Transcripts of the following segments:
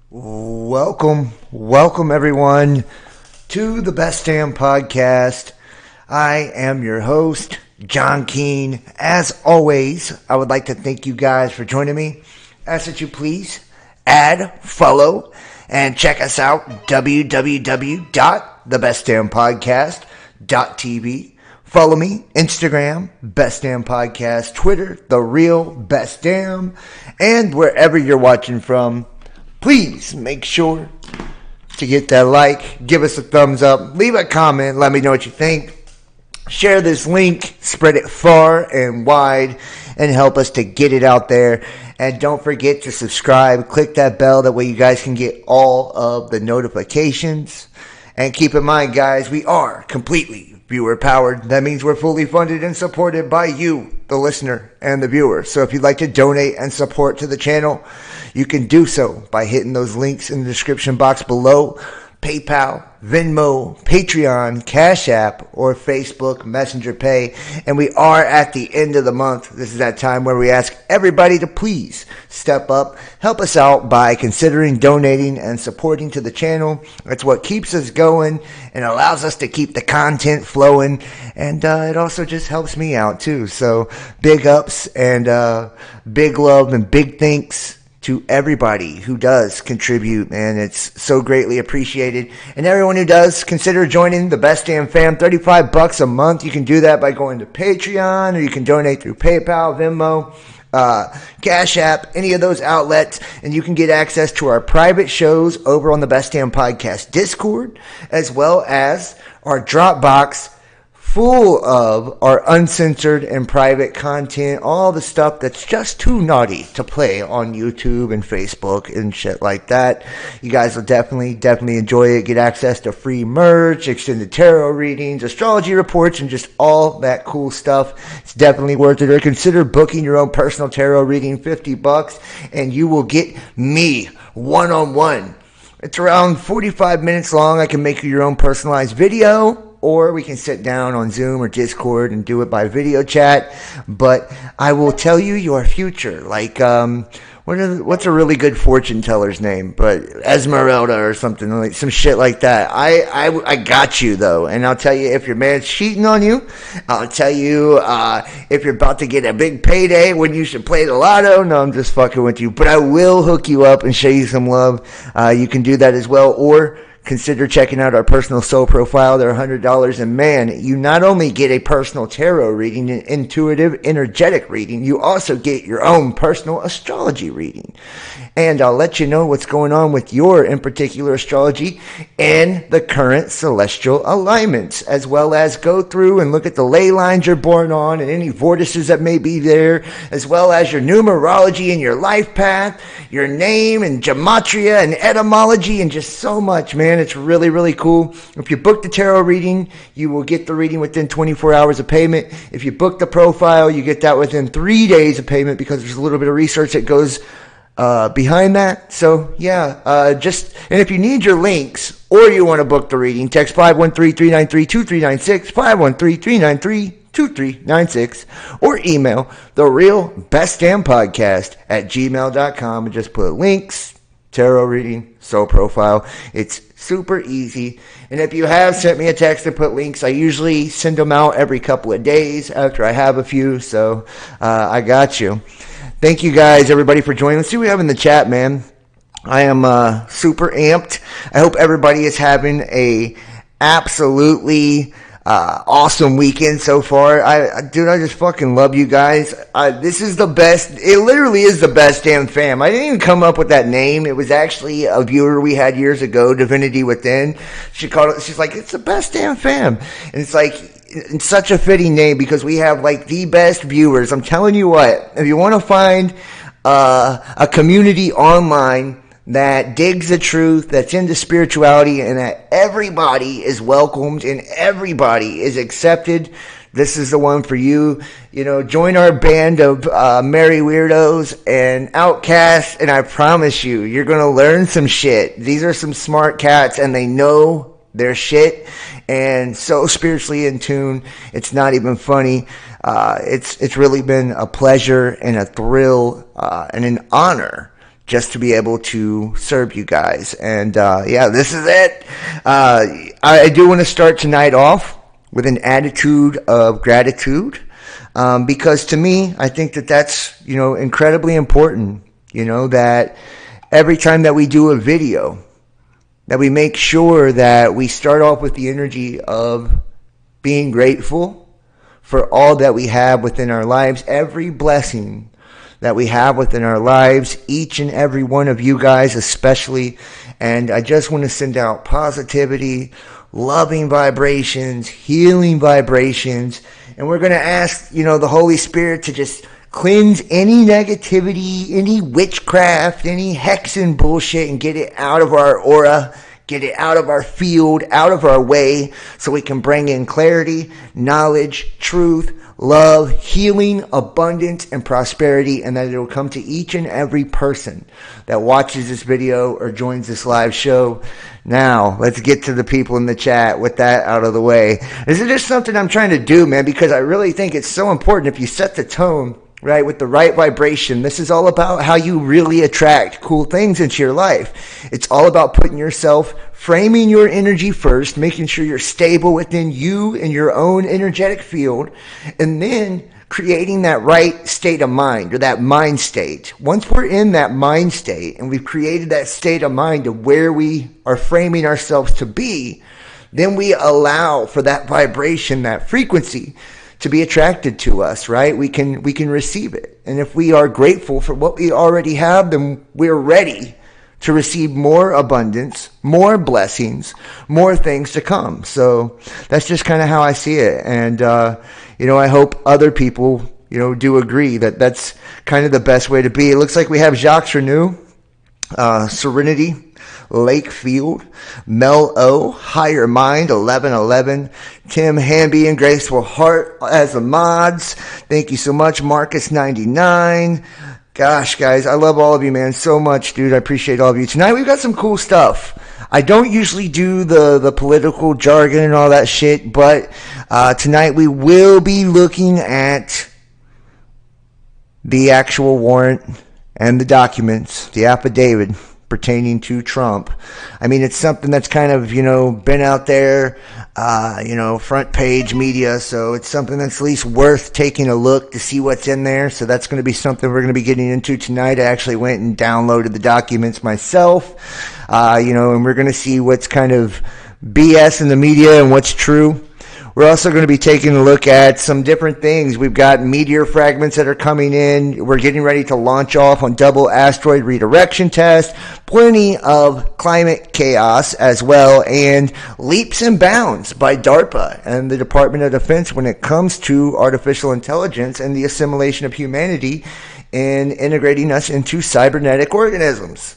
Welcome everyone to the Best Damn Podcast. I am your host, John Keane. As always, I would like to thank you guys for joining me. Ask that you please add, follow, and check us out, www.thebestdamnpodcast.tv. Follow me, Instagram, Best Damn Podcast, Twitter, The Real Best Damn, and wherever you're watching from, please make sure to get that like, give us a thumbs up, leave a comment, let me know what you think. Share this link, spread it far and wide, and help us to get it out there. And don't forget to subscribe, click that bell, that way you guys can get all of the notifications. And keep in mind, guys, we are completely viewer powered. That means we're fully funded and supported by you, the listener and the viewer. So if you'd like to donate and support to the channel, you can do so by hitting those links in the description box below. PayPal, Venmo, Patreon, Cash App, or Facebook Messenger Pay. And we are at the end of the month. This is that time where we ask everybody to please step up, help us out by considering donating and supporting to the channel. That's what keeps us going and allows us to keep the content flowing. And it also just helps me out too. So big ups and big love and big thanks to everybody who does contribute, and it's so greatly appreciated. And everyone who does, consider joining the Best Damn Fam. $35 a month. You can do that by going to Patreon, or you can donate through PayPal, Venmo, Cash App, any of those outlets, and you can get access to our private shows over on the Best Damn Podcast Discord, as well as our Dropbox full of our uncensored and private content, all the stuff that's just too naughty to play on YouTube and Facebook and shit like that. You guys will definitely enjoy it. Get access to free merch, extended tarot readings, astrology reports, and just all that cool stuff. It's definitely worth it. Or consider booking your own personal tarot reading, $50, and you will get me one-on-one. It's around 45 minutes long. I can make you your own personalized video, or we can sit down on Zoom or Discord and do it by video chat. But I will tell you your future. Like, what's a really good fortune teller's name? But Esmeralda or something, like some shit like that. I got you though, and I'll tell you if your man's cheating on you. I'll tell you if you're about to get a big payday when you should play the lotto. No, I'm just fucking with you. But I will hook you up and show you some love. You can do that as well, or consider checking out our personal soul profile. They're $100, and man, you not only get a personal tarot reading, an intuitive, energetic reading, you also get your own personal astrology reading. And I'll let you know what's going on with your, in particular, astrology and the current celestial alignments, as well as go through and look at the ley lines you're born on and any vortices that may be there, as well as your numerology and your life path, your name and gematria and etymology, and just so much, man. It's really, really cool. If you book the tarot reading, you will get the reading within 24 hours of payment. If you book the profile, you get that within 3 days of payment, because there's a little bit of research that goes behind that. So yeah, and if you need your links or you want to book the reading, text 513-393-2396, 513-393-2396, or email therealbestdampodcast@gmail.com and just put links, tarot reading, soul profile. It's super easy. And if you have sent me a text and put links, I usually send them out every couple of days after I have a few. So I got you. Thank you guys, everybody, for joining. Let's see what we have in the chat, man. I am super amped. I hope everybody is having a absolutely awesome weekend so far. Dude, I just fucking love you guys. This is the best. It literally is the Best Damn Fam. I didn't even come up with that name. It was actually a viewer we had years ago, Divinity Within. She called it. She's like, it's the Best Damn Fam, and it's like, it's such a fitting name because we have like the best viewers. I'm telling you what, if you want to find a community online that digs the truth, that's into spirituality, and that everybody is welcomed and everybody is accepted, this is the one for you. You know, join our band of merry weirdos and outcasts, and I promise you, you're going to learn some shit. These are some smart cats, and they know their shit, and so spiritually in tune, it's not even funny. It's really been a pleasure and a thrill and an honor just to be able to serve you guys. And yeah, this is it. I do want to start tonight off with an attitude of gratitude, because to me, I think that that's, incredibly important, that every time that we do a video, that we make sure that we start off with the energy of being grateful for all that we have within our lives, every blessing that we have within our lives, each and every one of you guys especially. And I just want to send out positivity, loving vibrations, healing vibrations. And we're going to ask, the Holy Spirit to just cleanse any negativity, any witchcraft, any hexing bullshit, and get it out of our aura, get it out of our field, out of our way, so we can bring in clarity, knowledge, truth, love, healing, abundance, and prosperity, and that it will come to each and every person that watches this video or joins this live show. Now, let's get to the people in the chat with that out of the way. This is just something I'm trying to do, man, because I really think it's so important. If you set the tone, right, with the right vibration, this is all about how you really attract cool things into your life. It's all about putting yourself, framing your energy first, making sure you're stable within you and your own energetic field, and then creating that right state of mind, or that mind state. Once we're in that mind state and we've created that state of mind of where we are framing ourselves to be, then we allow for that vibration, that frequency, to be attracted to us, right? We can receive it. And if we are grateful for what we already have, then we're ready to receive more abundance, more blessings, more things to come. So that's just kind of how I see it. And, I hope other people, do agree that that's kind of the best way to be. It looks like we have Jacques Renew, Serenity, Lakefield, Mel O, Higher Mind, 1111, Tim Hamby and Graceful Heart as the mods. Thank you so much, Marcus 99. Gosh, guys, I love all of you, man, so much, dude. I appreciate all of you. Tonight we've got some cool stuff. I don't usually do the political jargon and all that shit, but tonight we will be looking at the actual warrant and the documents, the affidavit pertaining to Trump. I mean, it's something that's kind of, been out there, front page media. So it's something that's at least worth taking a look to see what's in there. So that's going to be something we're going to be getting into tonight. I actually went and downloaded the documents myself, and we're going to see what's kind of BS in the media and what's true. We're also going to be taking a look at some different things. We've got meteor fragments that are coming in. We're getting ready to launch off on double asteroid redirection test. Plenty of climate chaos as well, and leaps and bounds by DARPA and the Department of Defense when it comes to artificial intelligence and the assimilation of humanity and integrating us into cybernetic organisms.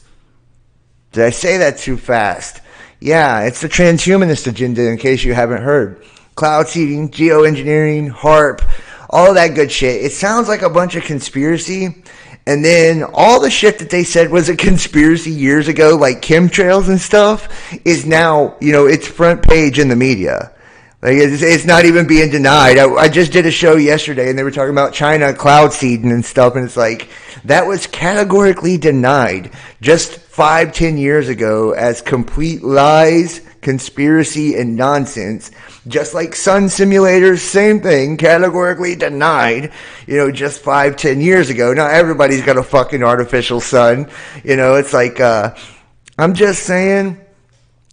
Did I say that too fast? Yeah, it's the transhumanist agenda, in case you haven't heard. Cloud seeding, geoengineering, HARP, all of that good shit. It sounds like a bunch of conspiracy. And then all the shit that they said was a conspiracy years ago, like chemtrails and stuff, is now, it's front page in the media. Like, it's not even being denied. I just did a show yesterday, and they were talking about China cloud seeding and stuff, and it's like, that was categorically denied just 5-10 years ago as complete lies, conspiracy, and nonsense. Just like sun simulators, same thing, categorically denied, just 5-10 years ago. Now everybody's got a fucking artificial sun. It's like, I'm just saying,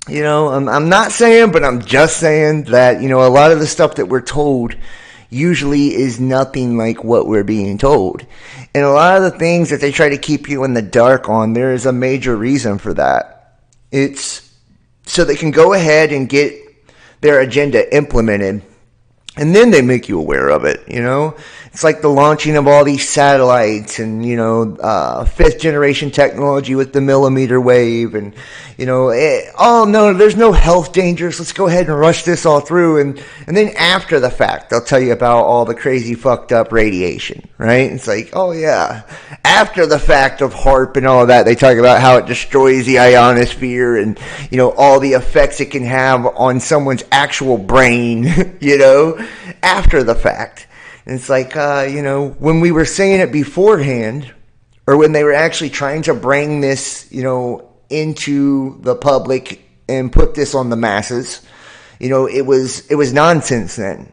I'm not saying, but I'm just saying that, a lot of the stuff that we're told usually is nothing like what we're being told. And a lot of the things that they try to keep you in the dark on, there is a major reason for that. It's so they can go ahead and get their agenda implemented, and then they make you aware of it. It's like the launching of all these satellites and, fifth generation technology with the millimeter wave and, oh no, there's no health dangers. Let's go ahead and rush this all through. And then after the fact, they'll tell you about all the crazy fucked up radiation, right? It's like, oh yeah. After the fact of HARP and all of that, they talk about how it destroys the ionosphere and, all the effects it can have on someone's actual brain, after the fact. And it's like, when we were saying it beforehand, or when they were actually trying to bring this, into the public and put this on the masses, it was nonsense then.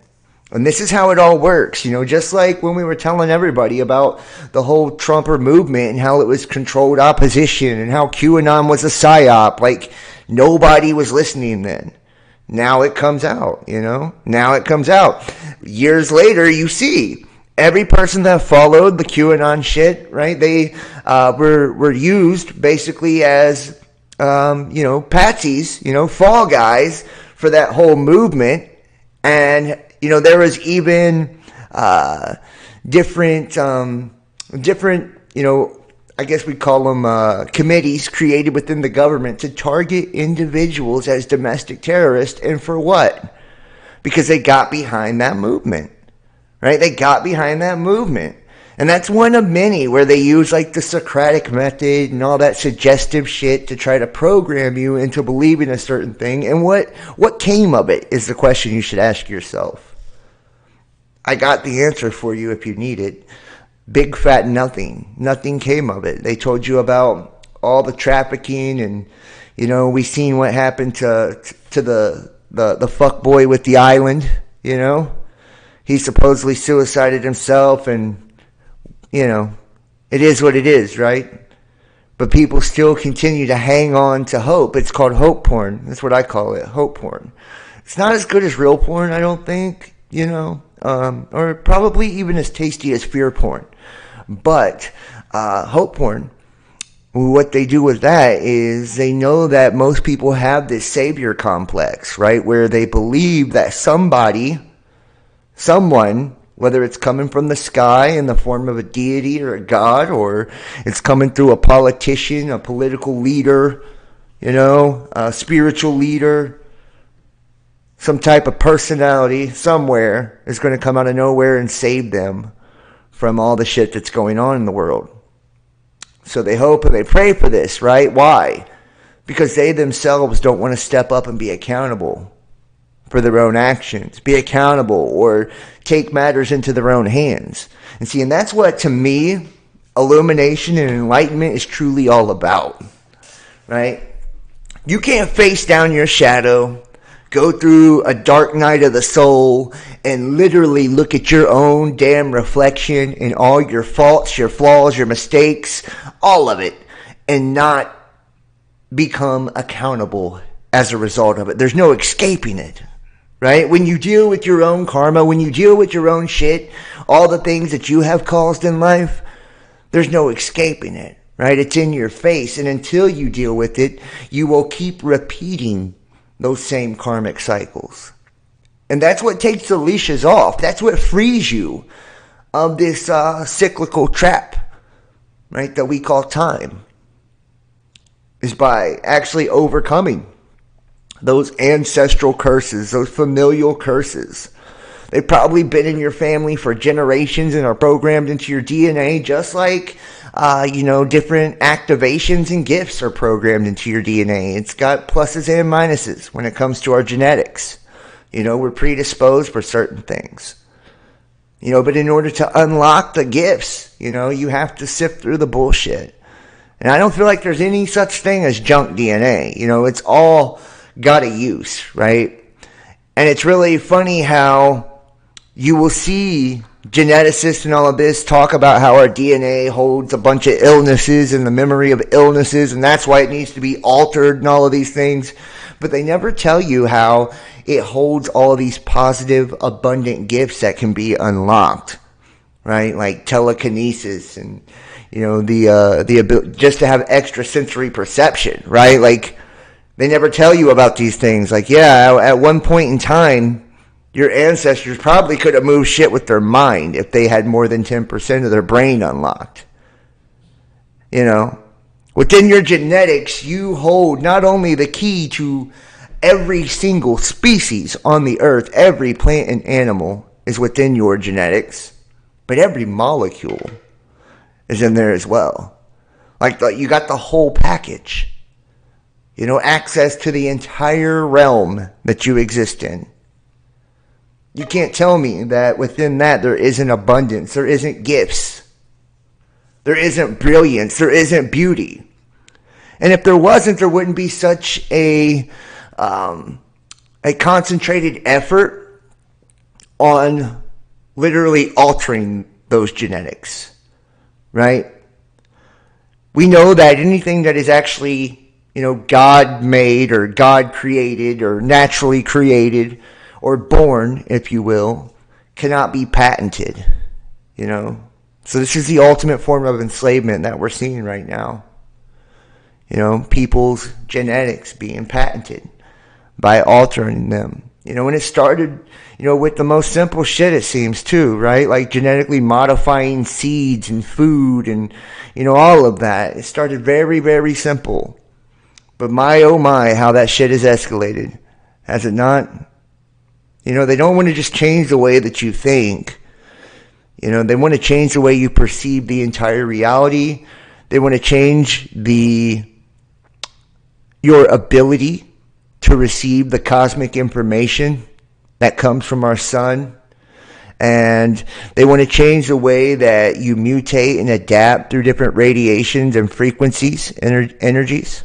And this is how it all works, just like when we were telling everybody about the whole Trumper movement and how it was controlled opposition and how QAnon was a psyop. Like, nobody was listening then. Now it comes out, Now it comes out. Years later, you see every person that followed the QAnon shit, right? They were used basically as, patsies, fall guys for that whole movement. And, there was even different, I guess we call them committees created within the government to target individuals as domestic terrorists. And for what? Because they got behind that movement, right? They got behind that movement. And that's one of many where they use like the Socratic method and all that suggestive shit to try to program you into believing a certain thing. And what came of it is the question you should ask yourself. I got the answer for you if you need it. Big fat nothing. Nothing came of it. They told you about all the trafficking and, we seen what happened to the fuck boy with the island, He supposedly suicided himself and, it is what it is, right? But people still continue to hang on to hope. It's called hope porn. That's what I call it, hope porn. It's not as good as real porn, I don't think, or probably even as tasty as fear porn. But hope porn, what they do with that is they know that most people have this savior complex, right? Where they believe that someone, whether it's coming from the sky in the form of a deity or a god, or it's coming through a politician, a political leader, a spiritual leader, some type of personality somewhere is going to come out of nowhere and save them from all the shit that's going on in the world. So they hope and they pray for this, right? Why? Because they themselves don't want to step up and be accountable for their own actions, be accountable, or take matters into their own hands. And that's what, to me, illumination and enlightenment is truly all about, right? You can't face down your shadow, go through a dark night of the soul, and literally look at your own damn reflection and all your faults, your flaws, your mistakes, all of it, and not become accountable as a result of it. There's no escaping it, right? When you deal with your own karma, when you deal with your own shit, all the things that you have caused in life, there's no escaping it, right? It's in your face. And until you deal with it, you will keep repeating those same karmic cycles. And that's what takes the leashes off. That's what frees you of this cyclical trap, right, that we call time, is by actually overcoming those ancestral curses, those familial curses. They've probably been in your family for generations and are programmed into your DNA, just like, different activations and gifts are programmed into your DNA. It's got pluses and minuses when it comes to our genetics. We're predisposed for certain things. But in order to unlock the gifts, you have to sift through the bullshit. And I don't feel like there's any such thing as junk DNA. It's all got a use, right? And it's really funny how you will see geneticists and all of this talk about how our DNA holds a bunch of illnesses and the memory of illnesses, and that's why it needs to be altered and all of these things. But they never tell you how it holds all of these positive, abundant gifts that can be unlocked, right? Like telekinesis and, the ability just to have extrasensory perception, right? Like, they never tell you about these things. Like, yeah, at one point in time, your ancestors probably could have moved shit with their mind if they had more than 10% of their brain unlocked. Within your genetics, you hold not only the key to every single species on the earth, every plant and animal is within your genetics, but every molecule is in there as well. Like, you got the whole package. Access to the entire realm that you exist in. You can't tell me that within that there isn't abundance, there isn't gifts, There isn't brilliance. There isn't beauty. And if there wasn't, there wouldn't be such a concentrated effort on literally altering those genetics, right? We know that anything that is actually, God made or God created or naturally created or born, if you will, cannot be patented, So this is the ultimate form of enslavement that we're seeing right now. People's genetics being patented by altering them. And it started, with the most simple shit, it seems, too, right? Like genetically modifying seeds and food and, all of that. It started very, very simple. But my, oh my, how that shit has escalated. Has it not? They don't want to just change the way that you think. They want to change the way you perceive the entire reality. They want to change your ability to receive the cosmic information that comes from our sun. And they want to change the way that you mutate and adapt through different radiations and frequencies, energies.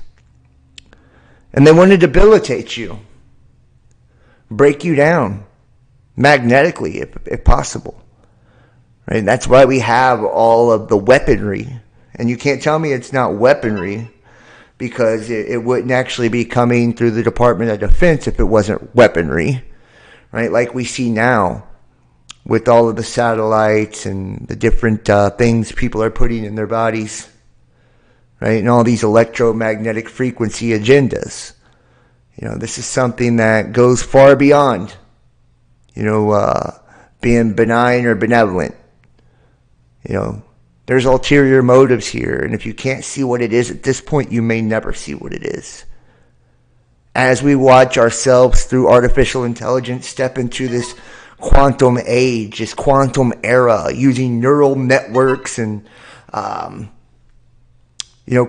And they want to debilitate you, break you down magnetically if possible. Right? That's why we have all of the weaponry. And you can't tell me it's not weaponry, because it wouldn't actually be coming through the Department of Defense if it wasn't weaponry, right? Like we see now with all of the satellites and the different things people are putting in their bodies, right? And all these electromagnetic frequency agendas. This is something that goes far beyond, being benign or benevolent. There's ulterior motives here, and if you can't see what it is at this point, you may never see what it is. As we watch ourselves through artificial intelligence step into this quantum age, this quantum era, using neural networks and,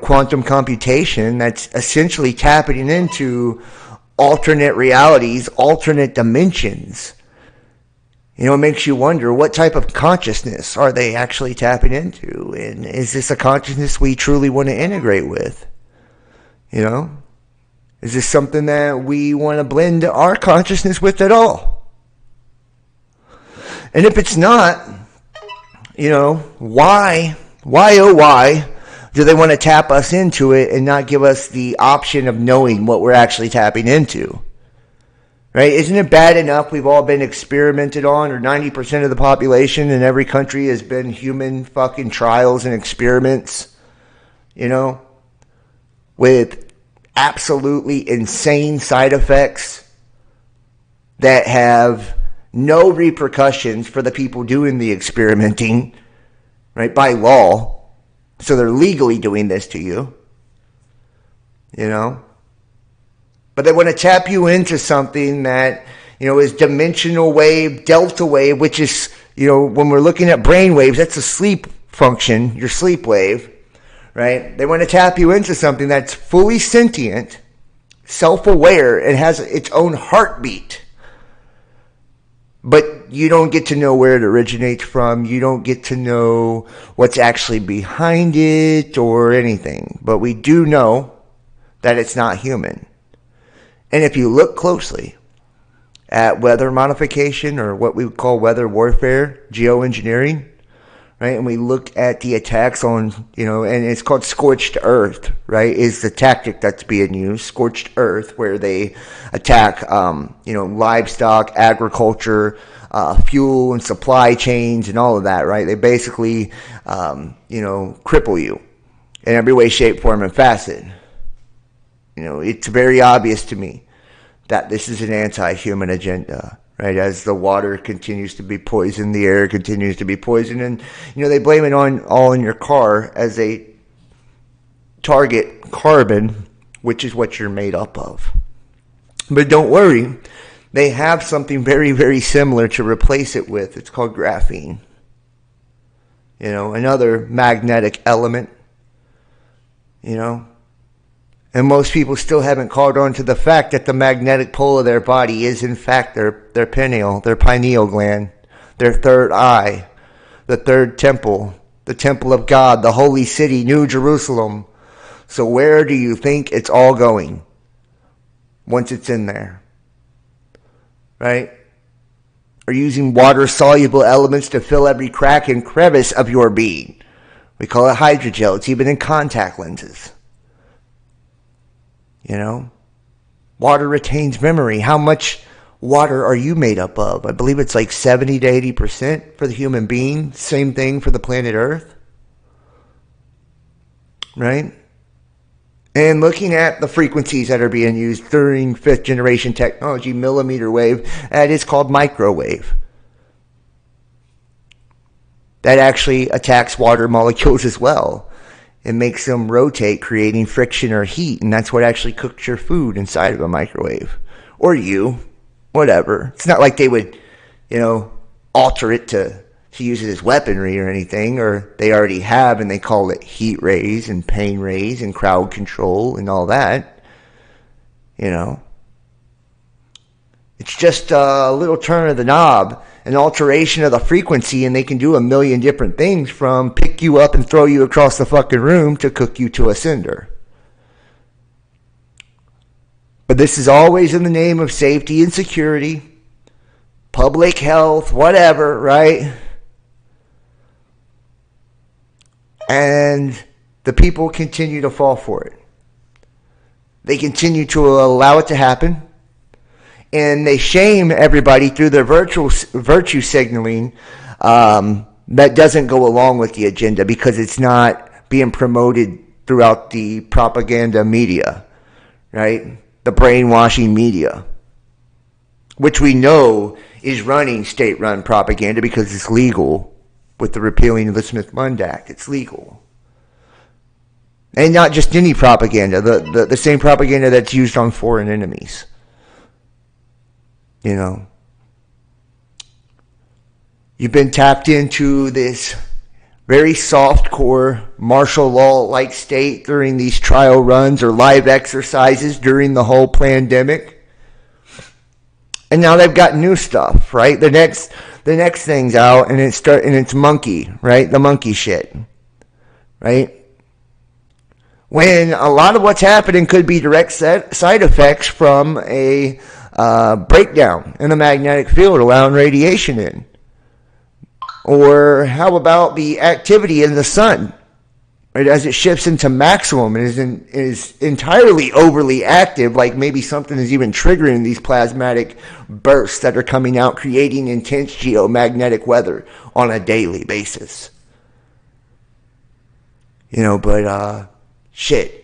quantum computation, that's essentially tapping into alternate realities, alternate dimensions. It makes you wonder, what type of consciousness are they actually tapping into? And is this a consciousness we truly want to integrate with? Is this something that we want to blend our consciousness with at all? And if it's not, why do they want to tap us into it and not give us the option of knowing what we're actually tapping into? Right? Isn't it bad enough we've all been experimented on, or 90% of the population in every country has been human fucking trials and experiments, with absolutely insane side effects that have no repercussions for the people doing the experimenting, right, by law. So they're legally doing this to you, But they want to tap you into something that, is dimensional wave, delta wave, which is, when we're looking at brain waves, that's a sleep function, your sleep wave, right? They want to tap you into something that's fully sentient, self-aware, and has its own heartbeat. But you don't get to know where it originates from. You don't get to know what's actually behind it or anything. But we do know that it's not human. And if you look closely at weather modification, or what we would call weather warfare, geoengineering, right? And we look at the attacks on, and it's called scorched earth, right? Is the tactic that's being used, scorched earth, where they attack, livestock, agriculture, fuel and supply chains and all of that, right? They basically, cripple you in every way, shape, form, and facet. It's very obvious to me that this is an anti-human agenda, right? As the water continues to be poisoned, the air continues to be poisoned, and, they blame it all in your car as a target carbon, which is what you're made up of. But don't worry, they have something very, very similar to replace it with. It's called graphene. Another magnetic element, And most people still haven't caught on to the fact that the magnetic pole of their body is, in fact, their pineal gland, their third eye, the third temple, the temple of God, the holy city, New Jerusalem. So where do you think it's all going once it's in there? Right? Or using water-soluble elements to fill every crack and crevice of your being. We call it hydrogel. It's even in contact lenses. You know? Water retains memory. How much water are you made up of? I believe it's like 70 to 80% for the human being. Same thing for the planet Earth. Right? And looking at the frequencies that are being used during 5th generation technology, millimeter wave, that is called microwave. That actually attacks water molecules as well. It makes them rotate, creating friction or heat, and that's what actually cooks your food inside of a microwave. Or you, whatever. It's not like they would, alter it to use it as weaponry or anything, or they already have, and they call it heat rays and pain rays and crowd control and all that. It's just a little turn of the knob, an alteration of the frequency, and they can do a million different things, from pick you up and throw you across the fucking room to cook you to a cinder. But this is always in the name of safety and security, public health, whatever, right? And the people continue to fall for it. They continue to allow it to happen. And they shame everybody through their virtue signaling that doesn't go along with the agenda, because it's not being promoted throughout the propaganda media, right? The brainwashing media, which we know is running state-run propaganda because it's legal with the repealing of the Smith-Mundt Act. It's legal. And not just any propaganda, the same propaganda that's used on foreign enemies. You've been tapped into this very soft core martial law-like state during these trial runs or live exercises during the whole pandemic. And now they've got new stuff, right? The next thing's out, and it's monkey, right? The monkey shit, right? When a lot of what's happening could be direct side effects from a breakdown in the magnetic field, allowing radiation in. Or how about the activity in the sun, right? As it shifts into maximum and is entirely overly active, like maybe something is even triggering these plasmatic bursts that are coming out, creating intense geomagnetic weather on a daily basis. Shit.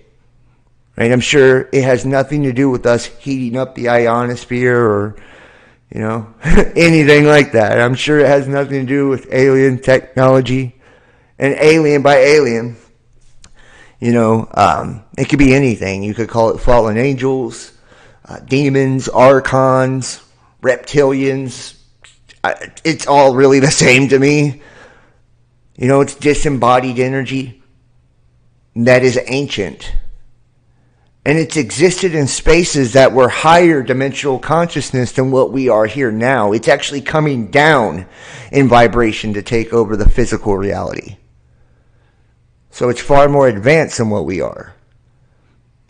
Right? I'm sure it has nothing to do with us heating up the ionosphere or, anything like that. I'm sure it has nothing to do with alien technology. And alien by alien, it could be anything. You could call it fallen angels, demons, archons, reptilians. It's all really the same to me. It's disembodied energy that is ancient. And it's existed in spaces that were higher dimensional consciousness than what we are here now. It's actually coming down in vibration to take over the physical reality. So it's far more advanced than what we are.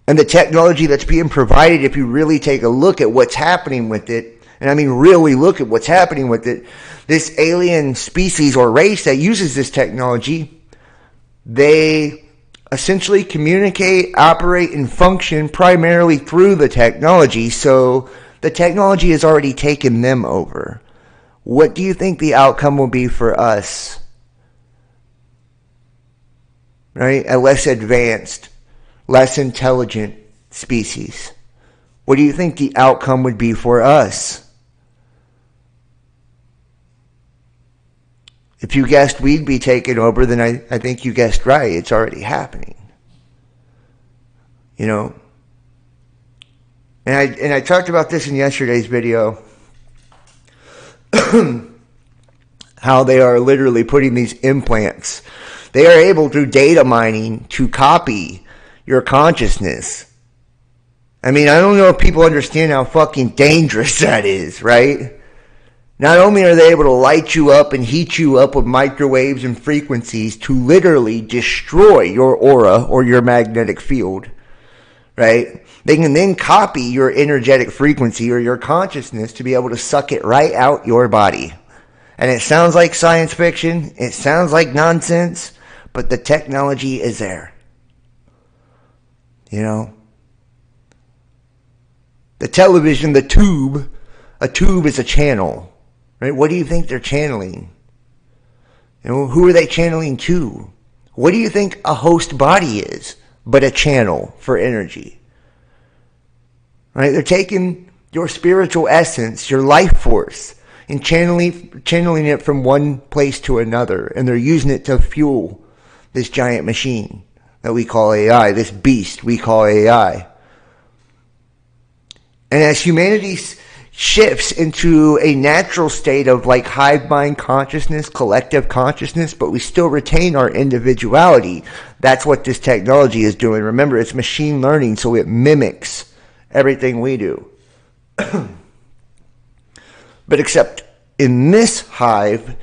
And the technology that's being provided, if you really take a look at what's happening with it, and I mean really look at what's happening with it, this alien species or race that uses this technology, they essentially communicate, operate, and function primarily through the technology. So the technology has already taken them over. What do you think the outcome will be for us? Right? A less advanced, less intelligent species. What do you think the outcome would be for us? If you guessed we'd be taken over, then I think you guessed right. It's already happening. And I talked about this in yesterday's video. How they are literally putting these implants. They are able through data mining to copy your consciousness. I mean, I don't know if people understand how fucking dangerous that is, right? Not only are they able to light you up and heat you up with microwaves and frequencies to literally destroy your aura or your magnetic field, right? They can then copy your energetic frequency or your consciousness to be able to suck it right out your body. And it sounds like science fiction. It sounds like nonsense, but the technology is there. You know? The television, the tube, a tube is a channel. Right? What do you think they're channeling? You know, who are they channeling to? What do you think a host body is but a channel for energy? Right? They're taking your spiritual essence, your life force, and channeling it from one place to another, and they're using it to fuel this giant machine that we call AI, this beast we call AI. And as humanity shifts into a natural state of like hive mind consciousness, collective consciousness, but we still retain our individuality. That's what this technology is doing. Remember, it's machine learning, so it mimics everything we do. But except in this hive,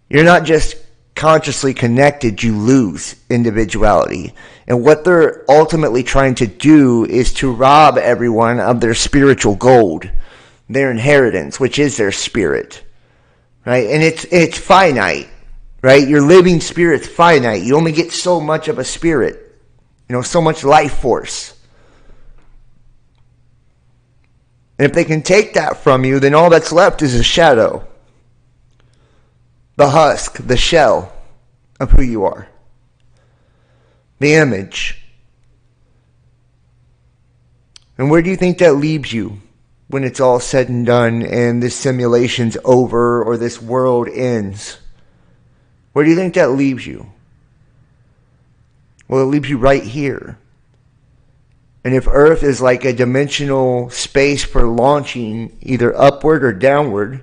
you're not just consciously connected, you lose individuality. And what they're ultimately trying to do is to rob everyone of their spiritual gold, their inheritance, which is their spirit, right? And it's finite, right? Your living spirit's finite. You only get so much of a spirit, so much life force. And if they can take that from you, then all that's left is a shadow, the husk, the shell of who you are, the image. And where do you think that leaves you when it's all said and done and this simulation's over or this world ends? Where do you think that leaves you? Well, it leaves you right here. And if Earth is like a dimensional space for launching either upward or downward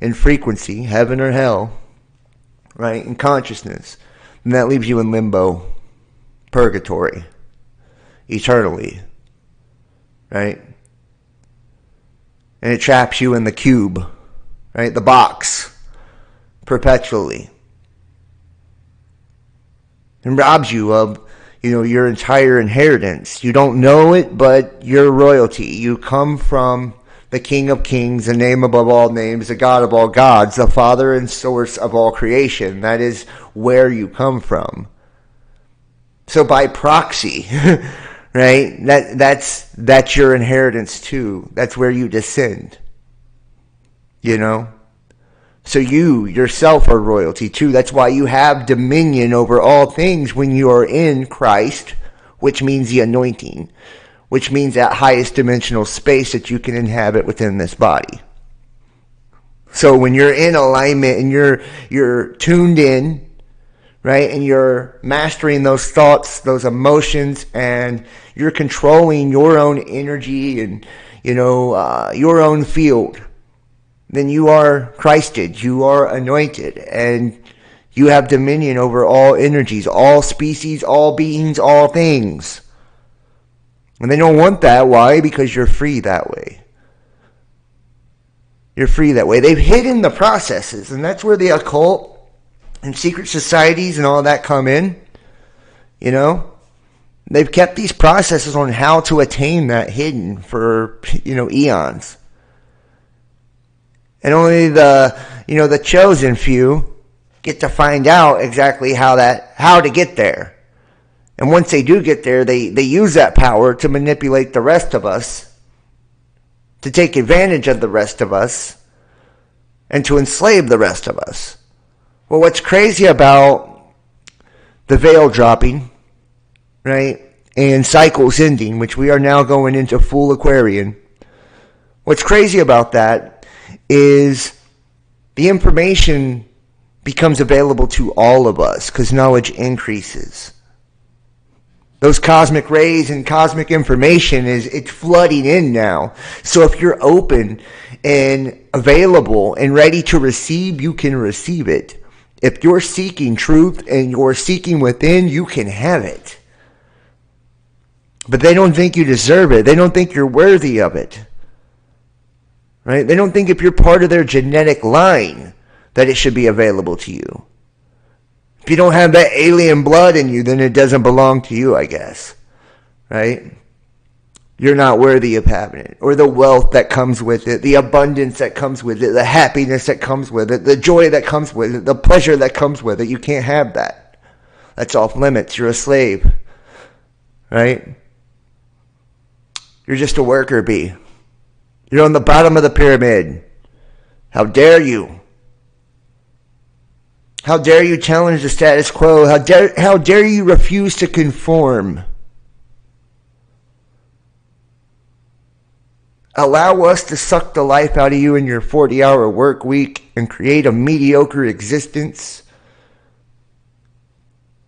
in frequency, heaven or hell, right, in consciousness, then that leaves you in limbo, purgatory, eternally, right? And it traps you in the cube, right, the box, perpetually. And robs you of your entire inheritance. You don't know it, but you're royalty. You come from the King of Kings, the name above all names, the God of all gods, the Father and source of all creation. That is where you come from. So by proxy, right? That's your inheritance too. That's where you descend. So you yourself are royalty too. That's why you have dominion over all things when you are in Christ, which means the anointing, which means that highest dimensional space that you can inhabit within this body. So when you're in alignment and you're tuned in, right, and you're mastering those thoughts, those emotions, and you're controlling your own energy and your own field, then you are Christed, you are anointed, and you have dominion over all energies, all species, all beings, all things. And they don't want that. Why? Because you're free that way. You're free that way. They've hidden the processes, and that's where the occult and secret societies and all that come in. They've kept these processes on how to attain that hidden for, eons. And only the chosen few get to find out exactly how to get there. And once they do get there, they use that power to manipulate the rest of us, to take advantage of the rest of us, and to enslave the rest of us. Well, what's crazy about the veil dropping, right, and cycles ending, which we are now going into full Aquarian, what's crazy about that is the information becomes available to all of us because knowledge increases. Those cosmic rays and cosmic information it's flooding in now. So if you're open and available and ready to receive, you can receive it. If you're seeking truth and you're seeking within, you can have it. But they don't think you deserve it. They don't think you're worthy of it. right? They don't think if you're part of their genetic line that it should be available to you. If you don't have that alien blood in you, then it doesn't belong to you, I guess, right? You're not worthy of having it, or the wealth that comes with it, the abundance that comes with it, the happiness that comes with it, the joy that comes with it, the pleasure that comes with it. You can't have that. That's off limits. You're a slave, right? You're just a worker bee. You're on the bottom of the pyramid. How dare you? How dare you challenge the status quo? How dare you refuse to conform? Allow us to suck the life out of you in your 40-hour work week and create a mediocre existence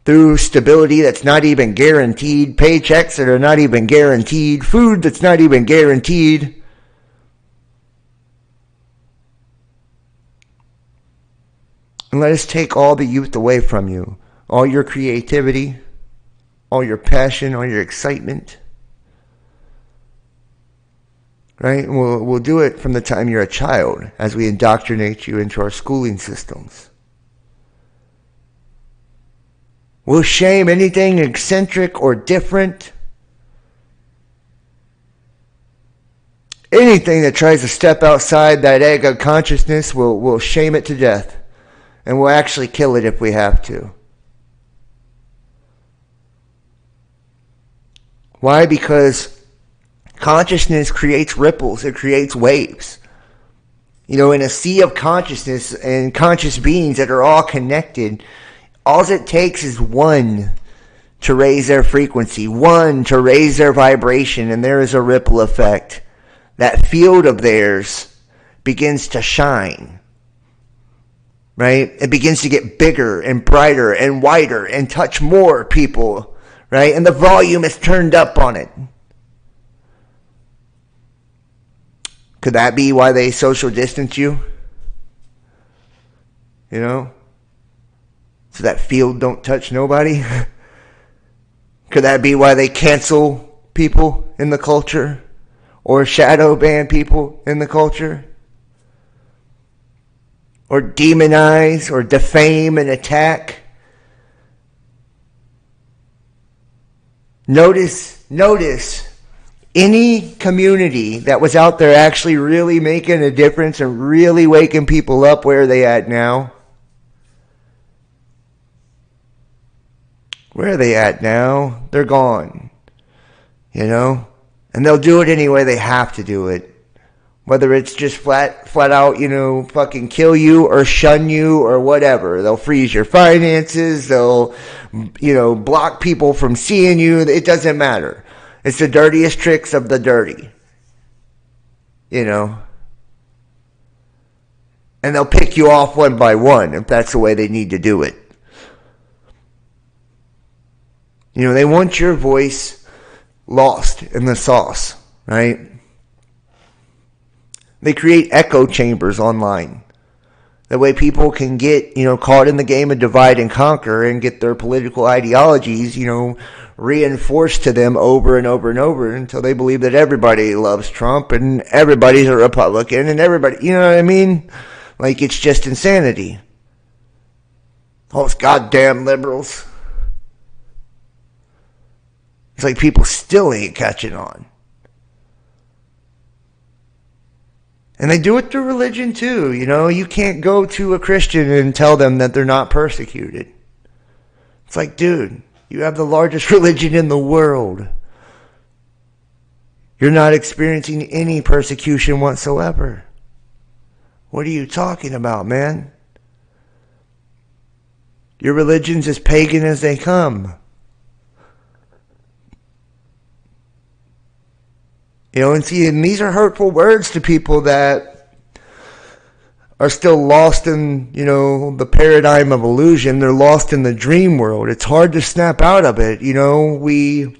through stability that's not even guaranteed, paychecks that are not even guaranteed, food that's not even guaranteed. And let us take all the youth away from you, all your creativity, all your passion, all your excitement. Right? We'll do it from the time you're a child as we indoctrinate you into our schooling systems. We'll shame anything eccentric or different. Anything that tries to step outside that egg of consciousness, we'll shame it to death. And we'll actually kill it if we have to. Why? Because consciousness creates ripples. It creates waves. You know, in a sea of consciousness and conscious beings that are all connected, all it takes is one to raise their frequency, one to raise their vibration, and there is a ripple effect. That field of theirs begins to shine. Right? It begins to get bigger and brighter and wider and touch more people, right? And the volume is turned up on it. Could that be why they social distance you? You know? So that field don't touch nobody? Could that be why they cancel people in the culture? Or shadow ban people in the culture? Or demonize, or defame and attack. Notice, any community that was out there actually really making a difference and really waking people up, where are they at now? Where are they at now? They're gone. You know? And they'll do it anyway. They have to do it. Whether it's just flat out, you know, fucking kill you or shun you or whatever. They'll freeze your finances. They'll, you know, block people from seeing you. It doesn't matter. It's the dirtiest tricks of the dirty. You know. And they'll pick you off one by one if that's the way they need to do it. You know, they want your voice lost in the sauce, right? They create echo chambers online. That way people can get, you know, caught in the game of divide and conquer and get their political ideologies, you know, reinforced to them over and over and over until they believe that everybody loves Trump and everybody's a Republican and everybody, you know what I mean? Like, it's just insanity. All those goddamn liberals. It's like people still ain't catching on. And they do it through religion too. You know, you can't go to a Christian and tell them that they're not persecuted. It's like, dude, you have the largest religion in the world. You're not experiencing any persecution whatsoever. What are you talking about, man? Your religion's as pagan as they come. You know, and see, and these are hurtful words to people that are still lost in, you know, the paradigm of illusion. They're lost in the dream world. It's hard to snap out of it. You know, we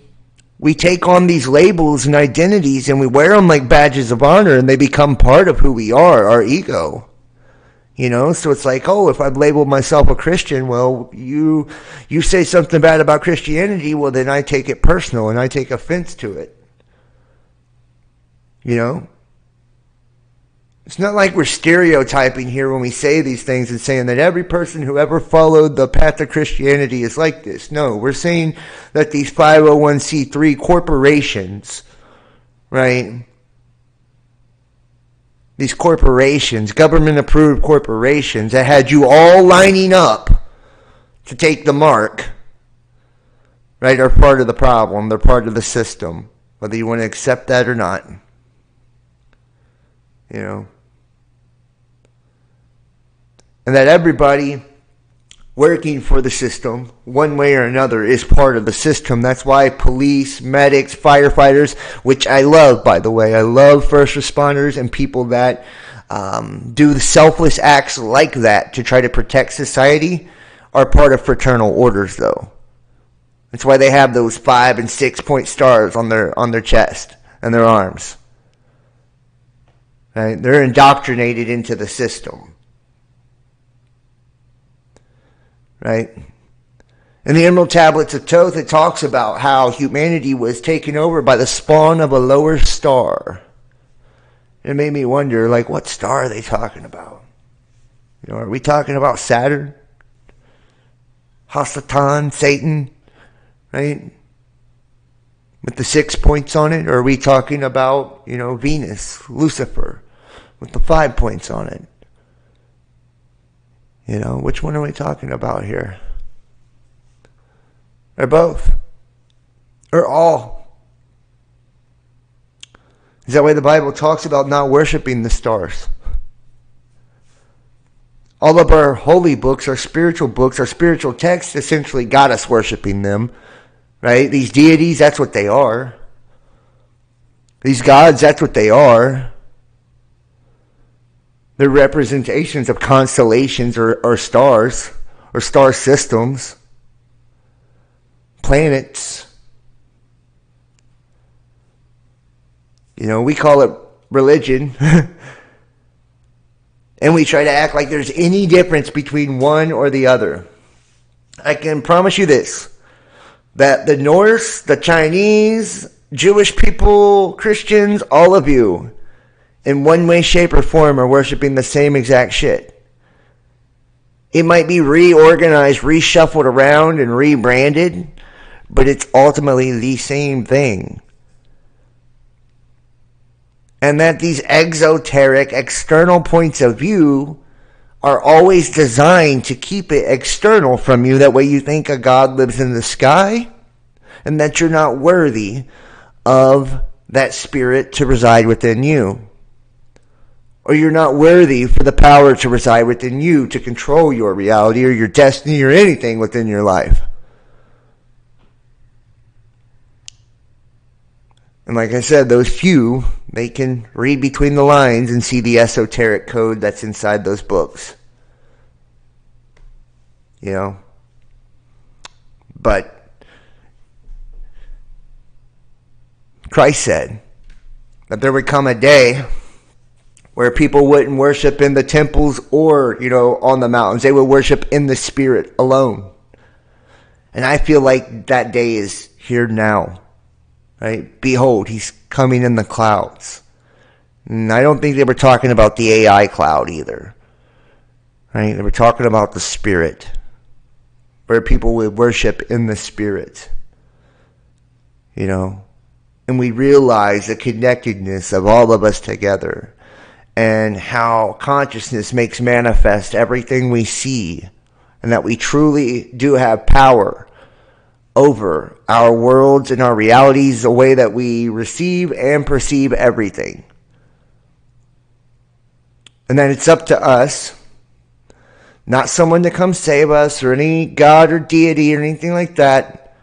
take on these labels and identities and we wear them like badges of honor and they become part of who we are, our ego. You know, so it's like, oh, if I've labeled myself a Christian, well, you say something bad about Christianity, well, then I take it personal and I take offense to it. You know? It's not like we're stereotyping here when we say these things and saying that every person who ever followed the path of Christianity is like this. No, we're saying that these 501c3 corporations, right? These corporations, government-approved corporations that had you all lining up to take the mark, right, are part of the problem. They're part of the system, whether you want to accept that or not. You know? And that everybody working for the system, one way or another, is part of the system. That's why police, medics, firefighters, which I love, by the way. I love first responders and people that do the selfless acts like that to try to protect society, are part of fraternal orders, though. That's why they have those 5 and 6 point stars on their chest and their arms. Right? They're indoctrinated into the system. Right? In the Emerald Tablets of Thoth, it talks about how humanity was taken over by the spawn of a lower star. It made me wonder, like, what star are they talking about? You know, are we talking about Saturn? Hasatan, Satan, right? With the 6 points on it? Or are we talking about, you know, Venus, Lucifer, with the 5 points on it? You know, which one are we talking about here? Or both? Or all? Is that why the Bible talks about not worshiping the stars? All of our holy books, our spiritual texts essentially got us worshiping them. Right? These deities, that's what they are. These gods, that's what they are. They're representations of constellations or stars or star systems, planets. You know, we call it religion. And we try to act like there's any difference between one or the other. I can promise you this, that the Norse, the Chinese, Jewish people, Christians, all of you, in one way, shape, or form, are worshiping the same exact shit. It might be reorganized, reshuffled around, and rebranded, but it's ultimately the same thing. And that these exoteric, external points of view are always designed to keep it external from you. That way you think a God lives in the sky, and that you're not worthy of that spirit to reside within you. Or you're not worthy for the power to reside within you to control your reality or your destiny or anything within your life. And like I said, those few, they can read between the lines and see the esoteric code that's inside those books. You know? But Christ said that there would come a day where people wouldn't worship in the temples or, you know, on the mountains. They would worship in the Spirit alone. And I feel like that day is here now. Right? Behold, he's coming in the clouds. And I don't think they were talking about the AI cloud either. Right? They were talking about the Spirit, where people would worship in the Spirit. You know? And we realize the connectedness of all of us together, and how consciousness makes manifest everything we see, and that we truly do have power over our worlds and our realities, the way that we receive and perceive everything. And then it's up to us, not someone to come save us or any god or deity or anything like that,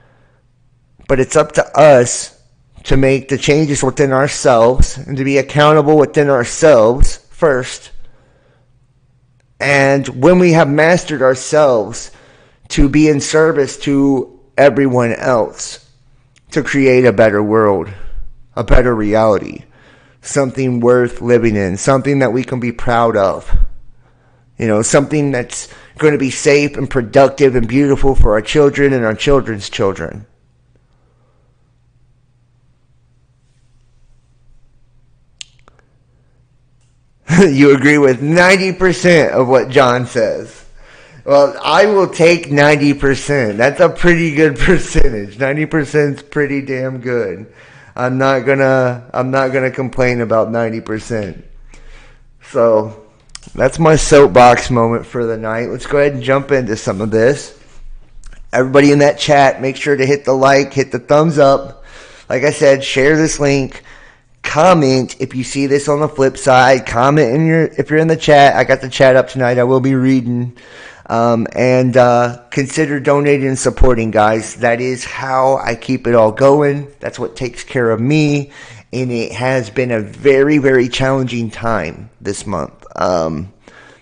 but it's up to us to make the changes within ourselves and to be accountable within ourselves first. And when we have mastered ourselves, to be in service to everyone else, to create a better world, a better reality, something worth living in, something that we can be proud of. You know, something that's going to be safe and productive and beautiful for our children and our children's children. You agree with 90% of what John says. Well, I will take 90%. That's a pretty good percentage. 90% is pretty damn good. I'm not gonna complain about 90%. So that's my soapbox moment for the night. Let's go ahead and jump into some of this. Everybody in that chat, make sure to hit the like, hit the thumbs up. Like I said, share this link. Comment if you see this on the flip side. Comment if you're in the chat. I got the chat up tonight. I will be reading. And consider donating and supporting, guys. That is how I keep it all going. That's what takes care of me. And it has been a very, very challenging time this month.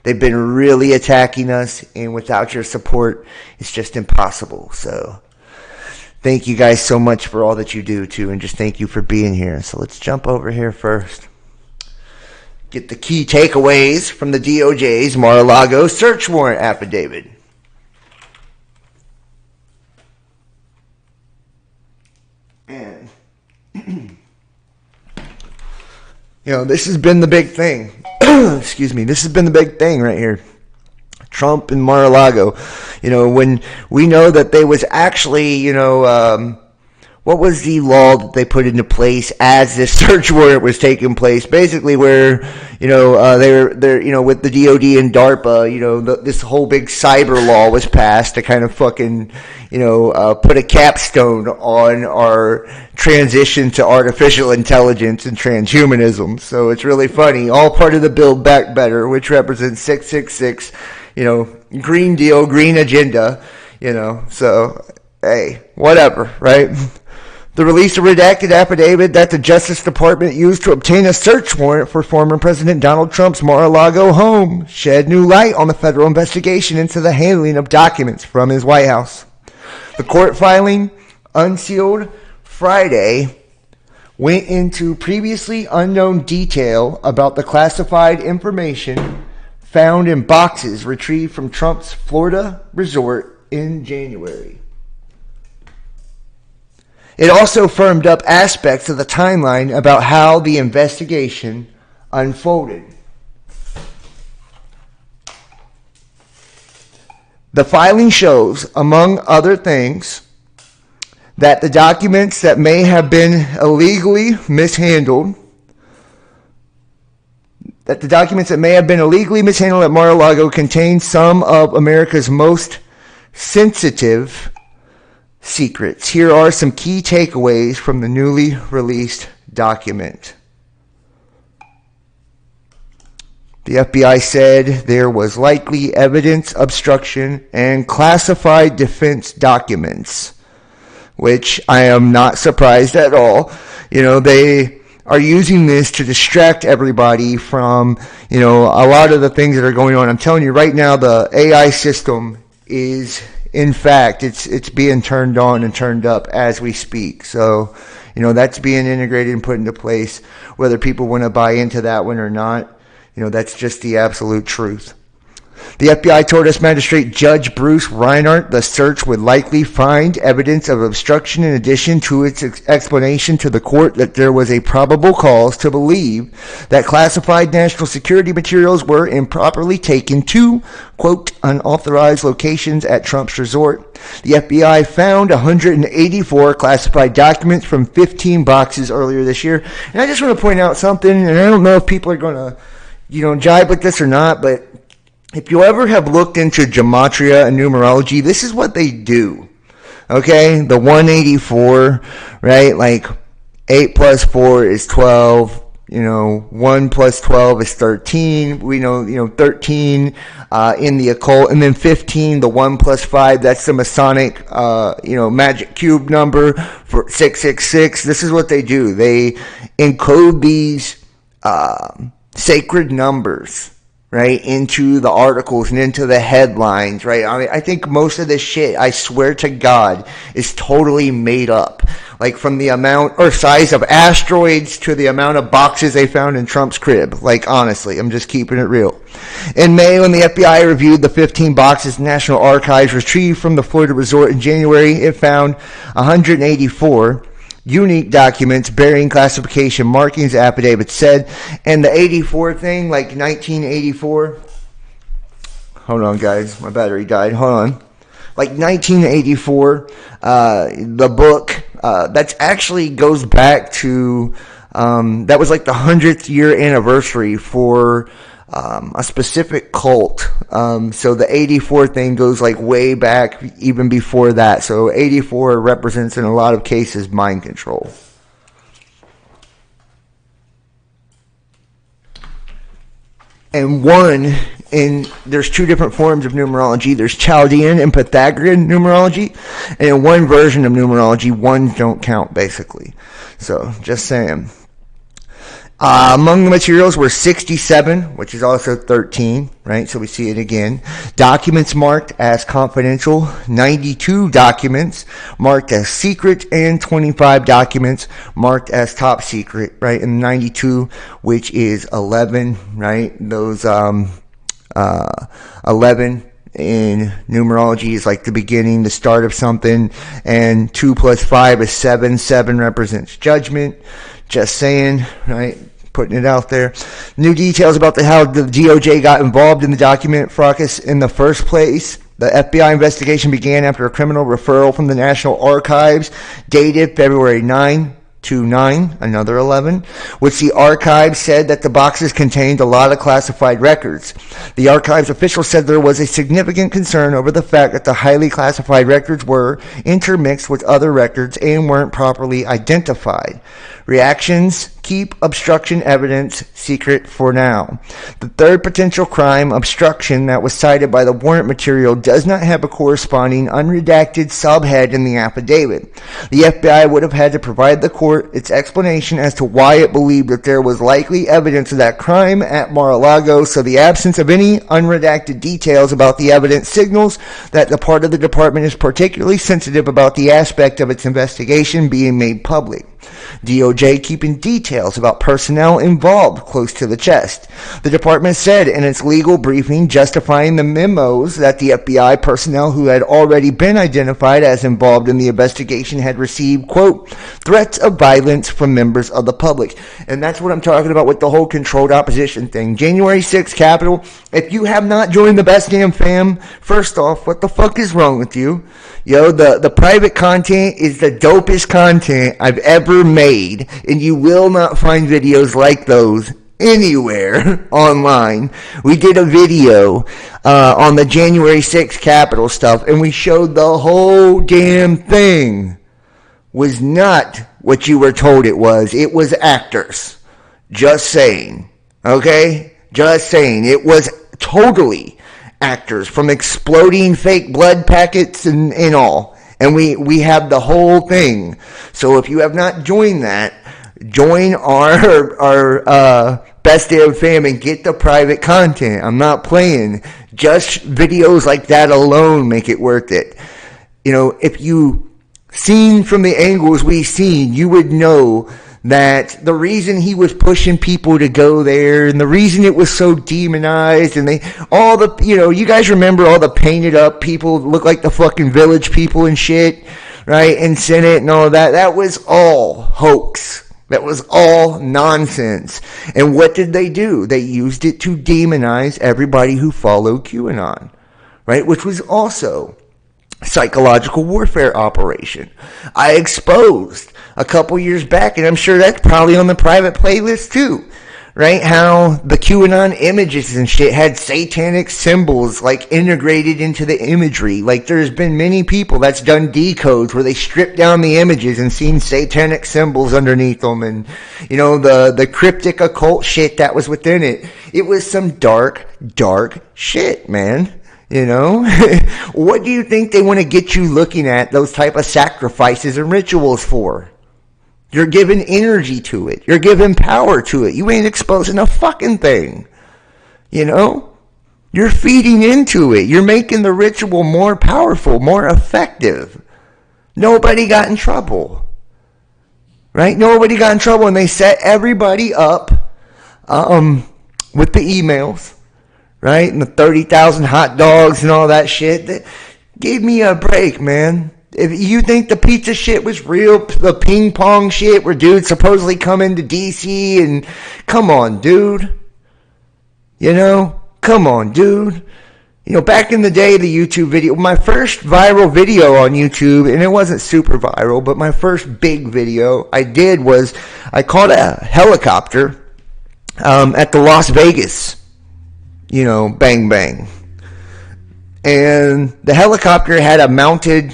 They've been really attacking us, and without your support, it's just impossible. So thank you guys so much for all that you do, too, and just thank you for being here. So let's jump over here first. Get the key takeaways from the DOJ's Mar-a-Lago search warrant affidavit. And, this has been the big thing. Excuse me. This has been the big thing right here. Trump and Mar-a-Lago. When we know that they was actually, what was the law that they put into place as this search warrant was taking place? Basically, where they're with the DOD and DARPA, this whole big cyber law was passed to kind of fucking put a capstone on our transition to artificial intelligence and transhumanism. So it's really funny. All part of the Build Back Better, which represents 666. Green Deal, green agenda. So hey, whatever, right? The release of redacted affidavit that the Justice Department used to obtain a search warrant for former President Donald Trump's Mar-a-Lago home shed new light on the federal investigation into the handling of documents from his White House. The court filing, unsealed Friday, went into previously unknown detail about the classified information found in boxes retrieved from Trump's Florida resort in January. It also firmed up aspects of the timeline about how the investigation unfolded. The filing shows, among other things, that the documents that may have been illegally mishandled at Mar-a-Lago contain some of America's most sensitive secrets. Here are some key takeaways from the newly released document. The FBI said there was likely evidence obstruction and classified defense documents, which I am not surprised at all. They are using this to distract everybody from, a lot of the things that are going on. I'm telling you right now, the AI system is, in fact, it's being turned on and turned up as we speak. So, that's being integrated and put into place. Whether people want to buy into that one or not, that's just the absolute truth. The FBI told us Magistrate Judge Bruce Reinhart the search would likely find evidence of obstruction in addition to its explanation to the court that there was a probable cause to believe that classified national security materials were improperly taken to, quote, unauthorized locations at Trump's resort. The FBI found 184 classified documents from 15 boxes earlier this year. And I just want to point out something, and I don't know if people are going to, jibe with this or not, but if you ever have looked into Gematria and Numerology, this is what they do. Okay? The 184, right? Like 8 plus 4 is 12. 1 plus 12 is 13. We know, 13 in the occult. And then 15, the 1 plus 5, that's the Masonic, magic cube number for 666. This is what they do. They encode these sacred numbers, right, into the articles and into the headlines, right? I think most of this shit, I swear to God, is totally made up. Like from the amount or size of asteroids to the amount of boxes they found in Trump's crib. Like, honestly, I'm just keeping it real. In May, when the FBI reviewed the 15 boxes National Archives retrieved from the Florida resort in January, it found 184 unique documents bearing classification markings, affidavit said. And the 84 thing, like 1984. Hold on, guys. My battery died. Hold on. Like 1984, the book, that's actually goes back to, that was like the 100th year anniversary for a specific cult. So the 84 thing goes like way back even before that. So 84 represents in a lot of cases mind control. And there's two different forms of numerology. There's Chaldean and Pythagorean numerology. And in one version of numerology, ones don't count, basically. So, just saying. Among the materials were 67, which is also 13, right? So we see it again. Documents marked as confidential, 92 documents marked as secret, and 25 documents marked as top secret, right? And 92, which is 11, right? Those 11 in numerology is like the beginning, the start of something, and 2 plus 5 is 7. 7 represents judgment. Just saying, right? Putting it out there. New details about how the DOJ got involved in the document fracas in the first place. The FBI investigation began after a criminal referral from the National Archives dated February 9/29, another 11, which the archives said that the boxes contained a lot of classified records. The archives official said there was a significant concern over the fact that the highly classified records were intermixed with other records and weren't properly identified. Reactions: keep obstruction evidence secret for now. The third potential crime, obstruction, that was cited by the warrant material does not have a corresponding unredacted subhead in the affidavit. The FBI would have had to provide the court its explanation as to why it believed that there was likely evidence of that crime at Mar-a-Lago, so the absence of any unredacted details about the evidence signals that the part of the department is particularly sensitive about the aspect of its investigation being made public. DOJ keeping details about personnel involved close to the chest. The department said in its legal briefing justifying the memos that the FBI personnel who had already been identified as involved in the investigation had received, quote, threats of violence from members of the public. And that's what I'm talking about with the whole controlled opposition thing. January 6th Capitol. If you have not joined the Best Damn Fam, first off, what the fuck is wrong with you? Yo, the private content is the dopest content I've ever made, and you will not find videos like those anywhere online. We did a video on the January 6th Capitol stuff, and we showed the whole damn thing was not what you were told it was. It was actors. Just saying. Okay? Just saying. It was totally actors, from exploding fake blood packets and all. And we have the whole thing. So if you have not joined that, join our Best Damn Fam and get the private content. I'm not playing. Just videos like that alone make it worth it. You know, if you seen from the angles we've seen, you would know that the reason he was pushing people to go there, and the reason it was so demonized, and you guys remember all the painted up people that look like the fucking Village People and shit, right, in Senate and all that was all hoax. That was all nonsense. And what did they do? They used it to demonize everybody who followed QAnon, right, which was also psychological warfare operation. I exposed a couple years back, and I'm sure that's probably on the private playlist too, right? How the QAnon images and shit had satanic symbols like integrated into the imagery. Like there's been many people that's done decodes where they strip down the images and seen satanic symbols underneath them, and the cryptic occult shit that was within it. It was some dark shit, man. What do you think they want to get you looking at those type of sacrifices and rituals for? You're giving energy to it. You're giving power to it. You ain't exposing a fucking thing. You're feeding into it. You're making the ritual more powerful, more effective. Nobody got in trouble. Right? Nobody got in trouble, and they set everybody up with the emails. Right? And the 30,000 hot dogs and all that shit. That gave me a break, man. If you think the pizza shit was real, the ping pong shit where dudes supposedly come into DC and come on, dude. You know, come on, dude. You know, back in the day, the YouTube video, my first viral video on YouTube, and it wasn't super viral, but my first big video I did was I caught a helicopter at the Las Vegas, you know, bang bang. And the helicopter had a mounted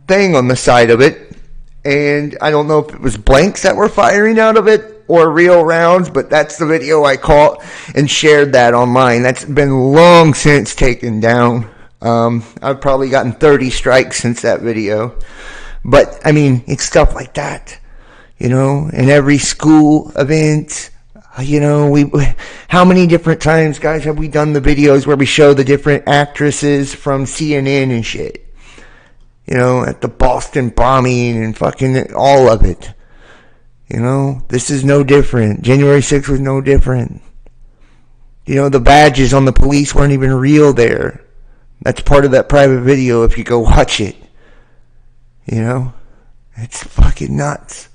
thing on the side of it, and I don't know if it was blanks that were firing out of it or real rounds, but that's the video I caught and shared that online. That's been long since taken down. I've probably gotten 30 strikes since that video. But I mean, it's stuff like that, you know, in every school event. You know, how many different times, guys, have we done the videos where we show the different actresses from CNN and shit? You know, at the Boston bombing and fucking all of it. You know, this is no different. January 6th was no different. You know, the badges on the police weren't even real there. That's part of that private video if you go watch it. You know, it's fucking nuts.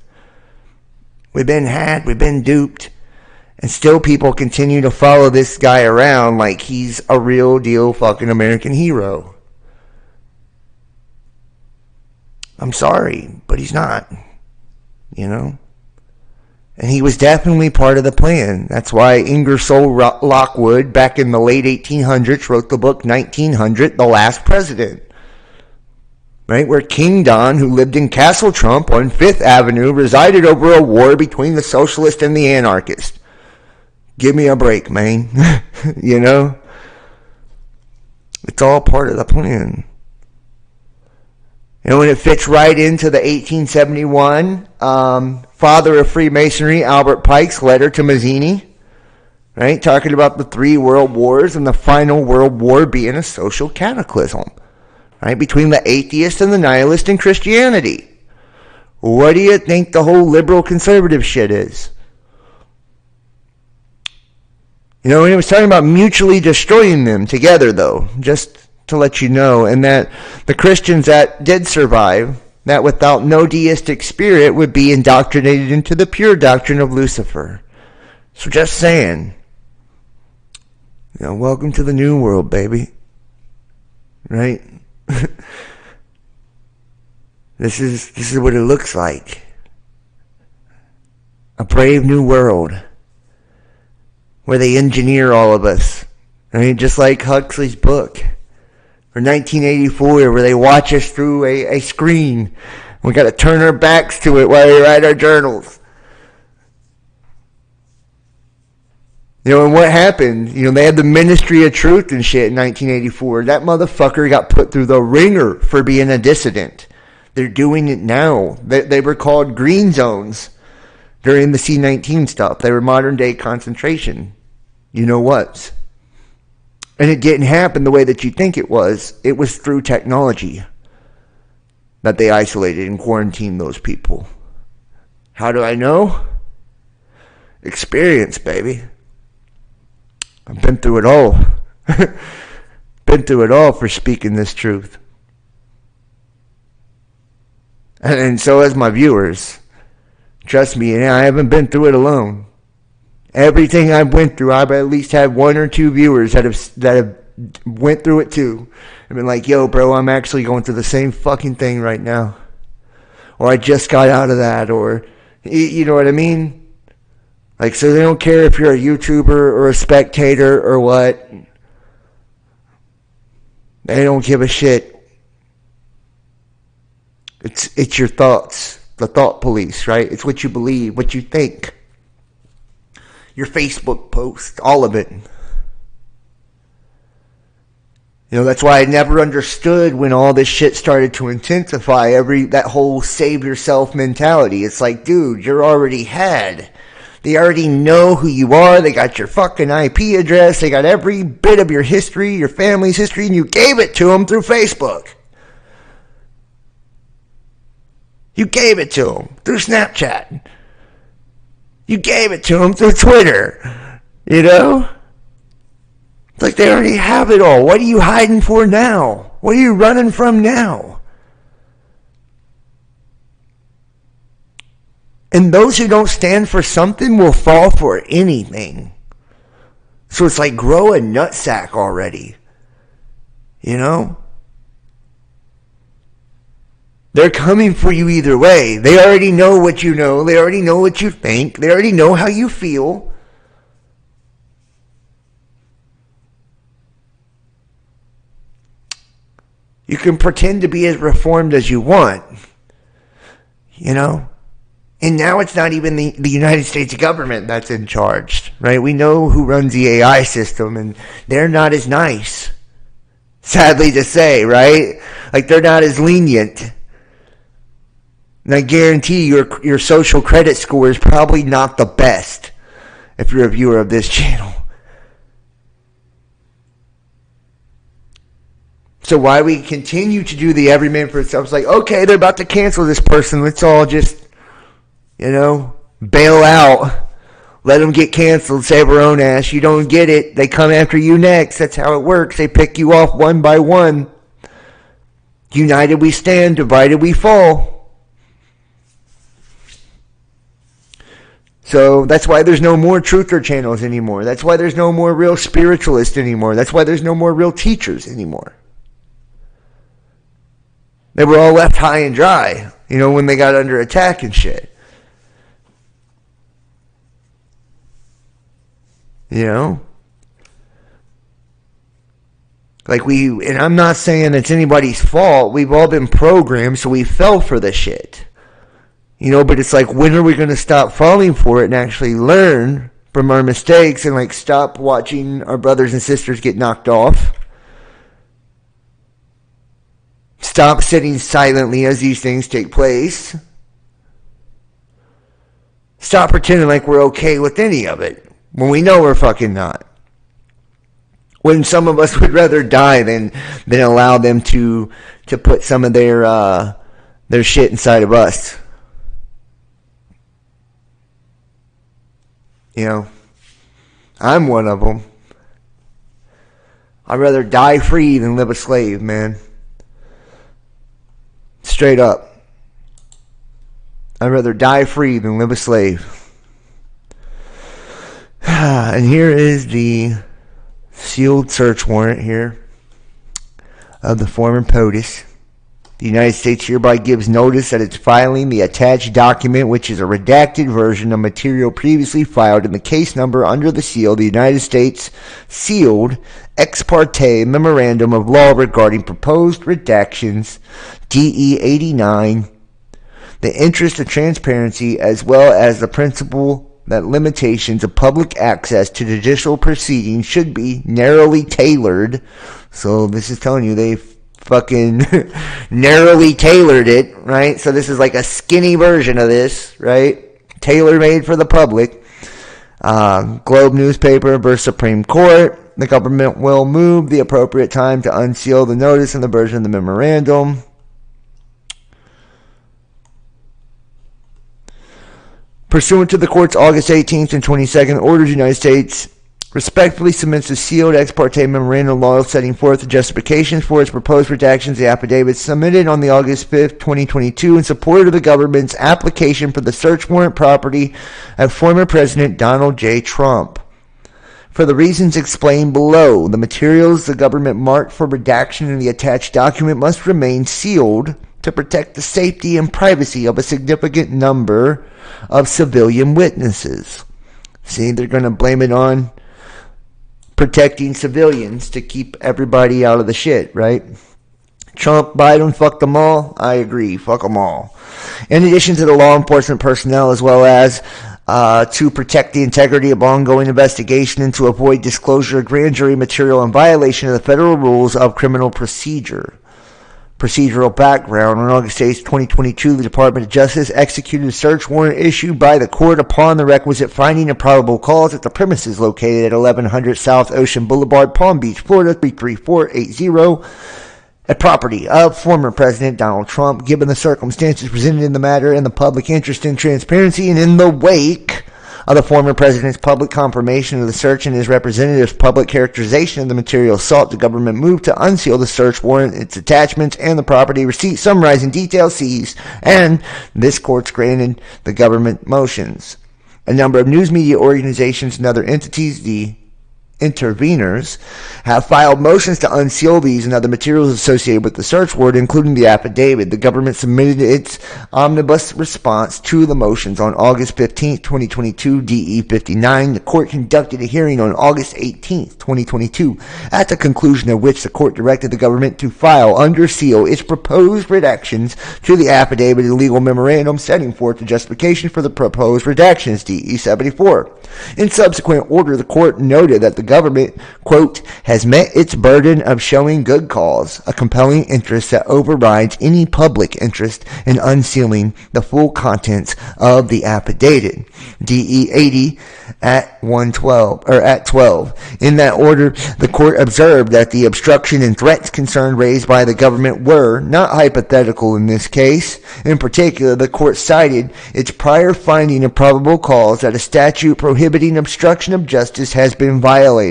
We've been had, we've been duped. And still people continue to follow this guy around like he's a real deal fucking American hero. I'm sorry, but he's not. You know? And he was definitely part of the plan. That's why Ingersoll Lockwood, back in the late 1800s, wrote the book 1900, The Last President. Right? Where King Don, who lived in Castle Trump on 5th Avenue, resided over a war between the socialist and the anarchist. Give me a break, man. You know? It's all part of the plan. And when it fits right into the 1871 father of Freemasonry, Albert Pike's letter to Mazzini, right? Talking about the 3 world wars and the final world war being a social cataclysm, right? Between the atheist and the nihilist in Christianity. What do you think the whole liberal conservative shit is? You know, and it was talking about mutually destroying them together, though, just to let you know, and that the Christians that did survive, that without no deistic spirit would be indoctrinated into the pure doctrine of Lucifer. So just saying, you know, welcome to the new world, baby. Right? This is what it looks like. A brave new world where they engineer all of us. Right? Just like Huxley's book. Or 1984, where they watch us through a screen. We got to turn our backs to it while we write our journals. You know, and what happened? You know, they had the Ministry of Truth and shit in 1984. That motherfucker got put through the ringer for being a dissident. They're doing it now. They were called green zones during the C-19 stuff. They were modern day concentration. You know what? And it didn't happen the way that you think it was. It was through technology that they isolated and quarantined those people. How do I know? Experience, baby. I've been through it all. Been through it all for speaking this truth. And so has my viewers. Trust me, I haven't been through it alone. Everything I've went through, I've at least had 1 or 2 viewers that have went through it too. I've been like, yo, bro, I'm actually going through the same fucking thing right now. Or I just got out of that. Or, you know what I mean? Like, so they don't care if you're a YouTuber or a spectator or what. They don't give a shit. It's your thoughts. The thought police, right? It's what you believe, what you think. Your Facebook post, all of it. You know, that's why I never understood when all this shit started to intensify, that whole save yourself mentality. It's like, dude, you're already had. They already know who you are. They got your fucking IP address. They got every bit of your history, your family's history, and you gave it to them through Facebook. You gave it to them through Snapchat. You gave it to them through Twitter. You know? It's like they already have it all. What are you hiding for now? What are you running from now? And those who don't stand for something will fall for anything. So it's like, grow a nutsack already. You know? They're coming for you either way. They already know what you know. They already know what you think. They already know how you feel. You can pretend to be as reformed as you want. You know? And now it's not even the United States government that's in charge, right? We know who runs the AI system, and they're not as nice. Sadly to say, right? Like, they're not as lenient. And I guarantee your social credit score is probably not the best if you're a viewer of this channel. So why we continue to do the every man for itself? It's like, okay, they're about to cancel this person. Let's all just, bail out. Let them get canceled. Save our own ass. You don't get it, they come after you next. That's how it works. They pick you off one by one. United we stand, divided we fall. So that's why there's no more truther channels anymore. That's why there's no more real spiritualists anymore. That's why there's no more real teachers anymore. They were all left high and dry, when they got under attack and shit. And I'm not saying it's anybody's fault. We've all been programmed, so we fell for the shit. But it's like, when are we going to stop falling for it and actually learn from our mistakes and stop watching our brothers and sisters get knocked off? Stop sitting silently as these things take place. Stop pretending like we're okay with any of it when we know we're fucking not. When some of us would rather die than allow them to put some of their shit inside of us. I'm one of them. I'd rather die free than live a slave, man. Straight up. I'd rather die free than live a slave. And here is the sealed search warrant here of the former POTUS. The United States hereby gives notice that it's filing the attached document, which is a redacted version of material previously filed in the case number under the seal, the United States sealed ex parte memorandum of law regarding proposed redactions, DE 89, the interest of transparency, as well as the principle that limitations of public access to judicial proceedings should be narrowly tailored. So this is telling you they fucking narrowly tailored it, right? So this is like a skinny version of this, right? Tailor-made for the public. Globe newspaper versus Supreme Court. The government will move the appropriate time to unseal the notice and the version of the memorandum. Pursuant to the court's August 18th and 22nd orders, the United States respectfully submits a sealed ex parte memorandum of law setting forth the justifications for its proposed redactions. The affidavit submitted on the August 5th, 2022 in support of the government's application for the search warrant property of former President Donald J. Trump. For the reasons explained below, the materials the government marked for redaction in the attached document must remain sealed to protect the safety and privacy of a significant number of civilian witnesses. See, they're going to blame it on protecting civilians to keep everybody out of the shit, right? Trump, Biden, fuck them all. I agree, fuck them all. In addition to the law enforcement personnel, as well as to protect the integrity of ongoing investigation and to avoid disclosure of grand jury material in violation of the federal rules of criminal procedure. Procedural background. On August 8, 2022, the Department of Justice executed a search warrant issued by the court upon the requisite finding of probable cause at the premises located at 1100 South Ocean Boulevard, Palm Beach, Florida, 33480, a property of former President Donald Trump. Given the circumstances presented in the matter and the public interest in transparency, and in the wake of the former president's public confirmation of the search and his representative's public characterization of the materials sought, the government moved to unseal the search warrant, its attachments, and the property receipts summarizing details seized, and this court's granted the government motions. A number of news media organizations and other entities, the interveners, have filed motions to unseal these and other materials associated with the search warrant, including the affidavit. The government submitted its omnibus response to the motions on August 15, 2022, DE 59. The court conducted a hearing on August 18, 2022, at the conclusion of which the court directed the government to file under seal its proposed redactions to the affidavit and legal memorandum setting forth the justification for the proposed redactions, DE 74. In subsequent order, the court noted that the government, quote, has met its burden of showing good cause, a compelling interest that overrides any public interest in unsealing the full contents of the affidavit. DE 80 at 12. In that order, the court observed that the obstruction and threats concerned raised by the government were not hypothetical in this case. In particular, the court cited its prior finding of probable cause that a statute prohibiting obstruction of justice has been violated,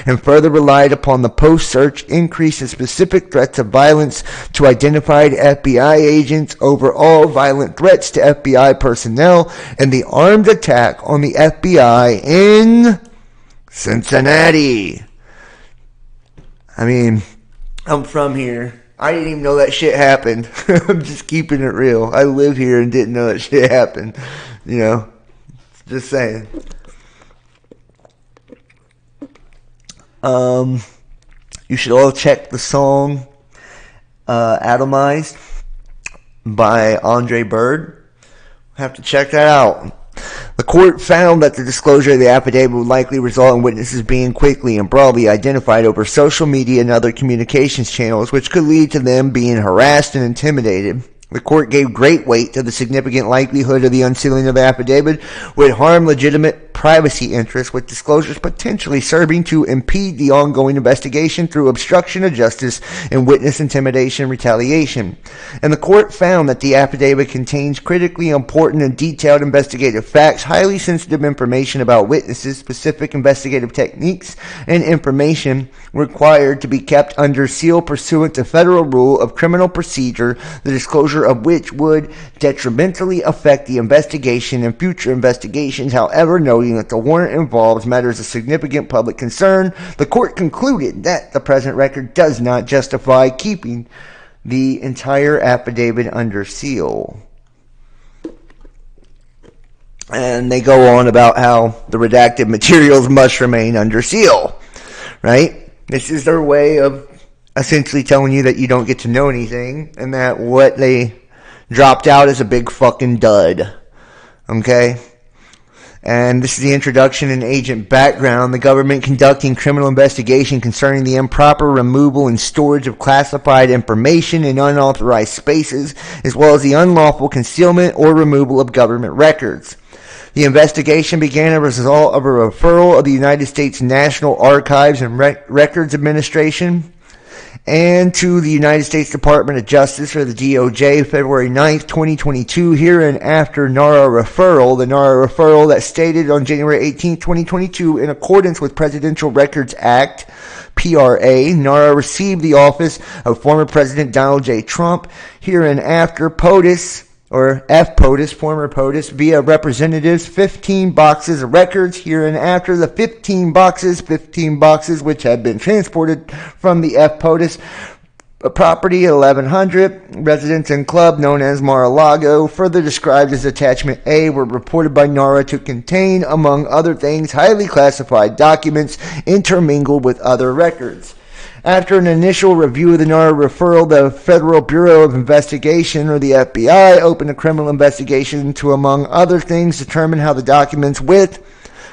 and further relied upon the post-search increase in specific threats of violence to identified FBI agents over all violent threats to FBI personnel and the armed attack on the FBI in Cincinnati. I mean, I'm from here. I didn't even know that shit happened. I'm just keeping it real. I live here and didn't know that shit happened. You know, just saying. You should all check the song Atomized by Andre Bird. Have to check that out. The court found that the disclosure of the affidavit would likely result in witnesses being quickly and broadly identified over social media and other communications channels, which could lead to them being harassed and intimidated. The court gave great weight to the significant likelihood of the unsealing of the affidavit would harm legitimate privacy interests, with disclosures potentially serving to impede the ongoing investigation through obstruction of justice and witness intimidation and retaliation. And the court found that the affidavit contains critically important and detailed investigative facts, highly sensitive information about witnesses, specific investigative techniques, and information required to be kept under seal pursuant to federal rule of criminal procedure, the disclosure of which would detrimentally affect the investigation and future investigations. However, noting that the warrant involves matters of significant public concern, the court concluded that the present record does not justify keeping the entire affidavit under seal. And they go on about how the redacted materials must remain under seal, right? This is their way of essentially telling you that you don't get to know anything and that what they dropped out is a big fucking dud. Okay? And this is the introduction and agent background. The government conducting criminal investigation concerning the improper removal and storage of classified information in unauthorized spaces, as well as the unlawful concealment or removal of government records. The investigation began as a result of a referral of the United States National Archives and Records Administration and to the United States Department of Justice, or the DOJ, February 9th, 2022, hereinafter NARA referral. The NARA referral that stated on January 18th, 2022, in accordance with Presidential Records Act, PRA, NARA received the office of former President Donald J. Trump, hereinafter POTUS, or FPOTUS, former POTUS, via representatives, 15 boxes of records, hereinafter the 15 boxes which had been transported from the FPOTUS property at 1100 Residence and Club known as Mar-a-Lago, further described as Attachment A, were reported by NARA to contain, among other things, highly classified documents intermingled with other records. After an initial review of the NARA referral, the Federal Bureau of Investigation, or the FBI, opened a criminal investigation to, among other things, determine how the documents with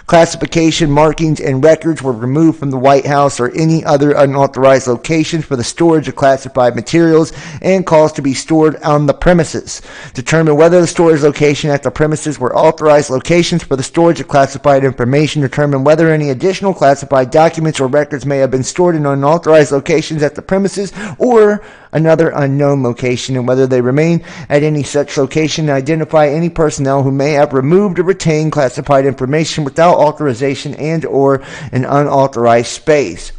classification markings and records were removed from the White House or any other unauthorized location for the storage of classified materials and caused to be stored on the premises. Determine whether the storage location at the premises were authorized locations for the storage of classified information. Determine whether any additional classified documents or records may have been stored in unauthorized locations at the premises or another unknown location, and whether they remain at any such location, and identify any personnel who may have removed or retained classified information without authorization and or an unauthorized space.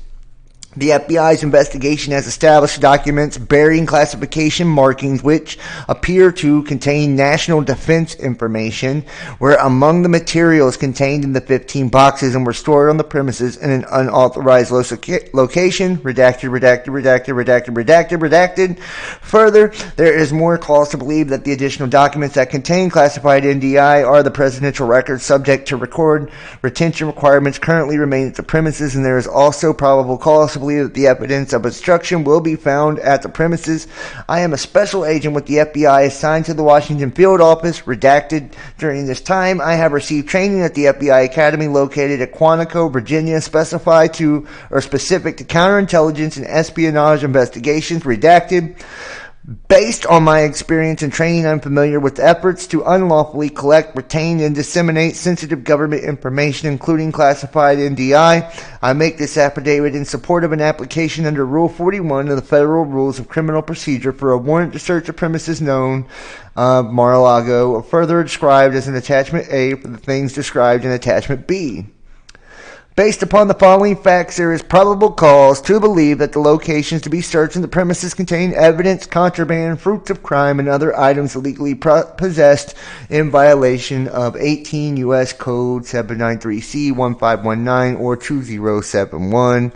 The FBI's investigation has established documents bearing classification markings which appear to contain national defense information were among the materials contained in the 15 boxes and were stored on the premises in an unauthorized location. Redacted. Further, there is more cause to believe that the additional documents that contain classified NDI are the presidential records subject to retention requirements currently remain at the premises, and there is also probable cause to believe that the evidence of obstruction will be found at the premises. I am a special agent with the FBI assigned to the Washington Field Office. Redacted. During this time, I have received training at the FBI Academy located at Quantico, Virginia, specific to counterintelligence and espionage investigations. Redacted. Based on my experience and training, I'm familiar with efforts to unlawfully collect, retain, and disseminate sensitive government information, including classified NDI. I make this affidavit in support of an application under Rule 41 of the Federal Rules of Criminal Procedure for a warrant to search a premises known Mar-a-Lago, further described as an Attachment A for the things described in Attachment B. Based upon the following facts, there is probable cause to believe that the locations to be searched in the premises contain evidence, contraband, fruits of crime, and other items illegally possessed in violation of 18 U.S. Code 793C1519 or 2071.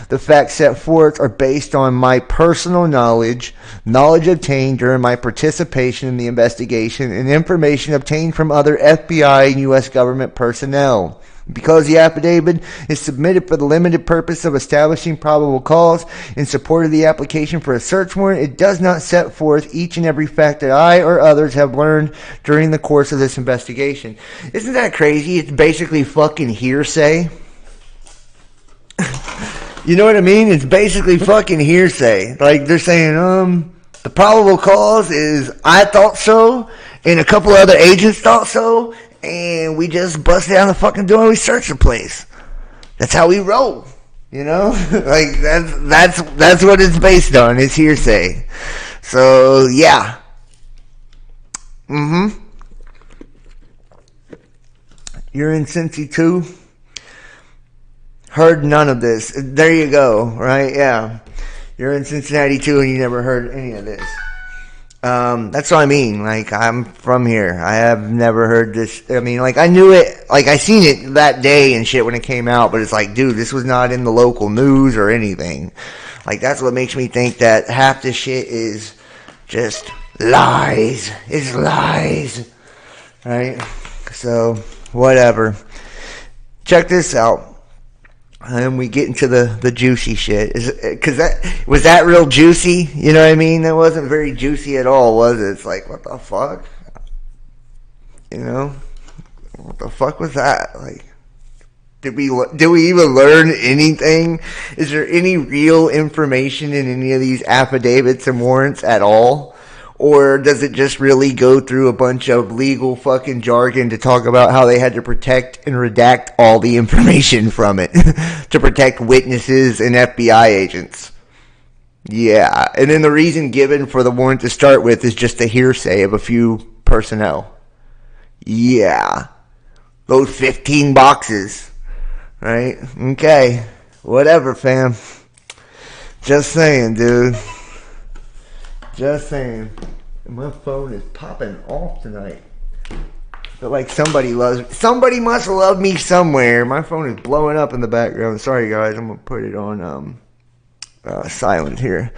The facts set forth are based on my personal knowledge obtained during my participation in the investigation, and information obtained from other FBI and U.S. government personnel. Because the affidavit is submitted for the limited purpose of establishing probable cause in support of the application for a search warrant, it does not set forth each and every fact that I or others have learned during the course of this investigation. Isn't that crazy? It's basically fucking hearsay. You know what I mean? It's basically fucking hearsay. Like, they're saying, the probable cause is I thought so, and a couple other agents thought so, and we just bust down the fucking door and we search the place. That's how we roll, you know? Like, that's what it's based on. It's hearsay. So, yeah. You're in Cincy too? Heard none of this. There you go, right? Yeah. You're in Cincinnati too and you never heard any of this. That's what I mean. Like, I'm from here. I have never heard this. I mean, like, I knew it. Like, I seen it that day and shit when it came out. But it's like, dude, this was not in the local news or anything. Like, that's what makes me think that half this shit is just lies. It's lies. Right? So, whatever. Check this out. And we get into the juicy shit. Because was that real juicy? You know what I mean? That wasn't very juicy at all, was it? It's like, what the fuck? You know? What the fuck was that? Like, did we even learn anything? Is there any real information in any of these affidavits and warrants at all? Or does it just really go through a bunch of legal fucking jargon to talk about how they had to protect and redact all the information from it to protect witnesses and FBI agents? Yeah. And then the reason given for the warrant to start with is just a hearsay of a few personnel. Yeah. Those 15 boxes. Right? Okay. Whatever, fam. Just saying, dude. Just saying. My phone is popping off tonight. Feel like somebody must love me somewhere. My phone is blowing up in the background. Sorry, guys. I'm going to put it on silent here.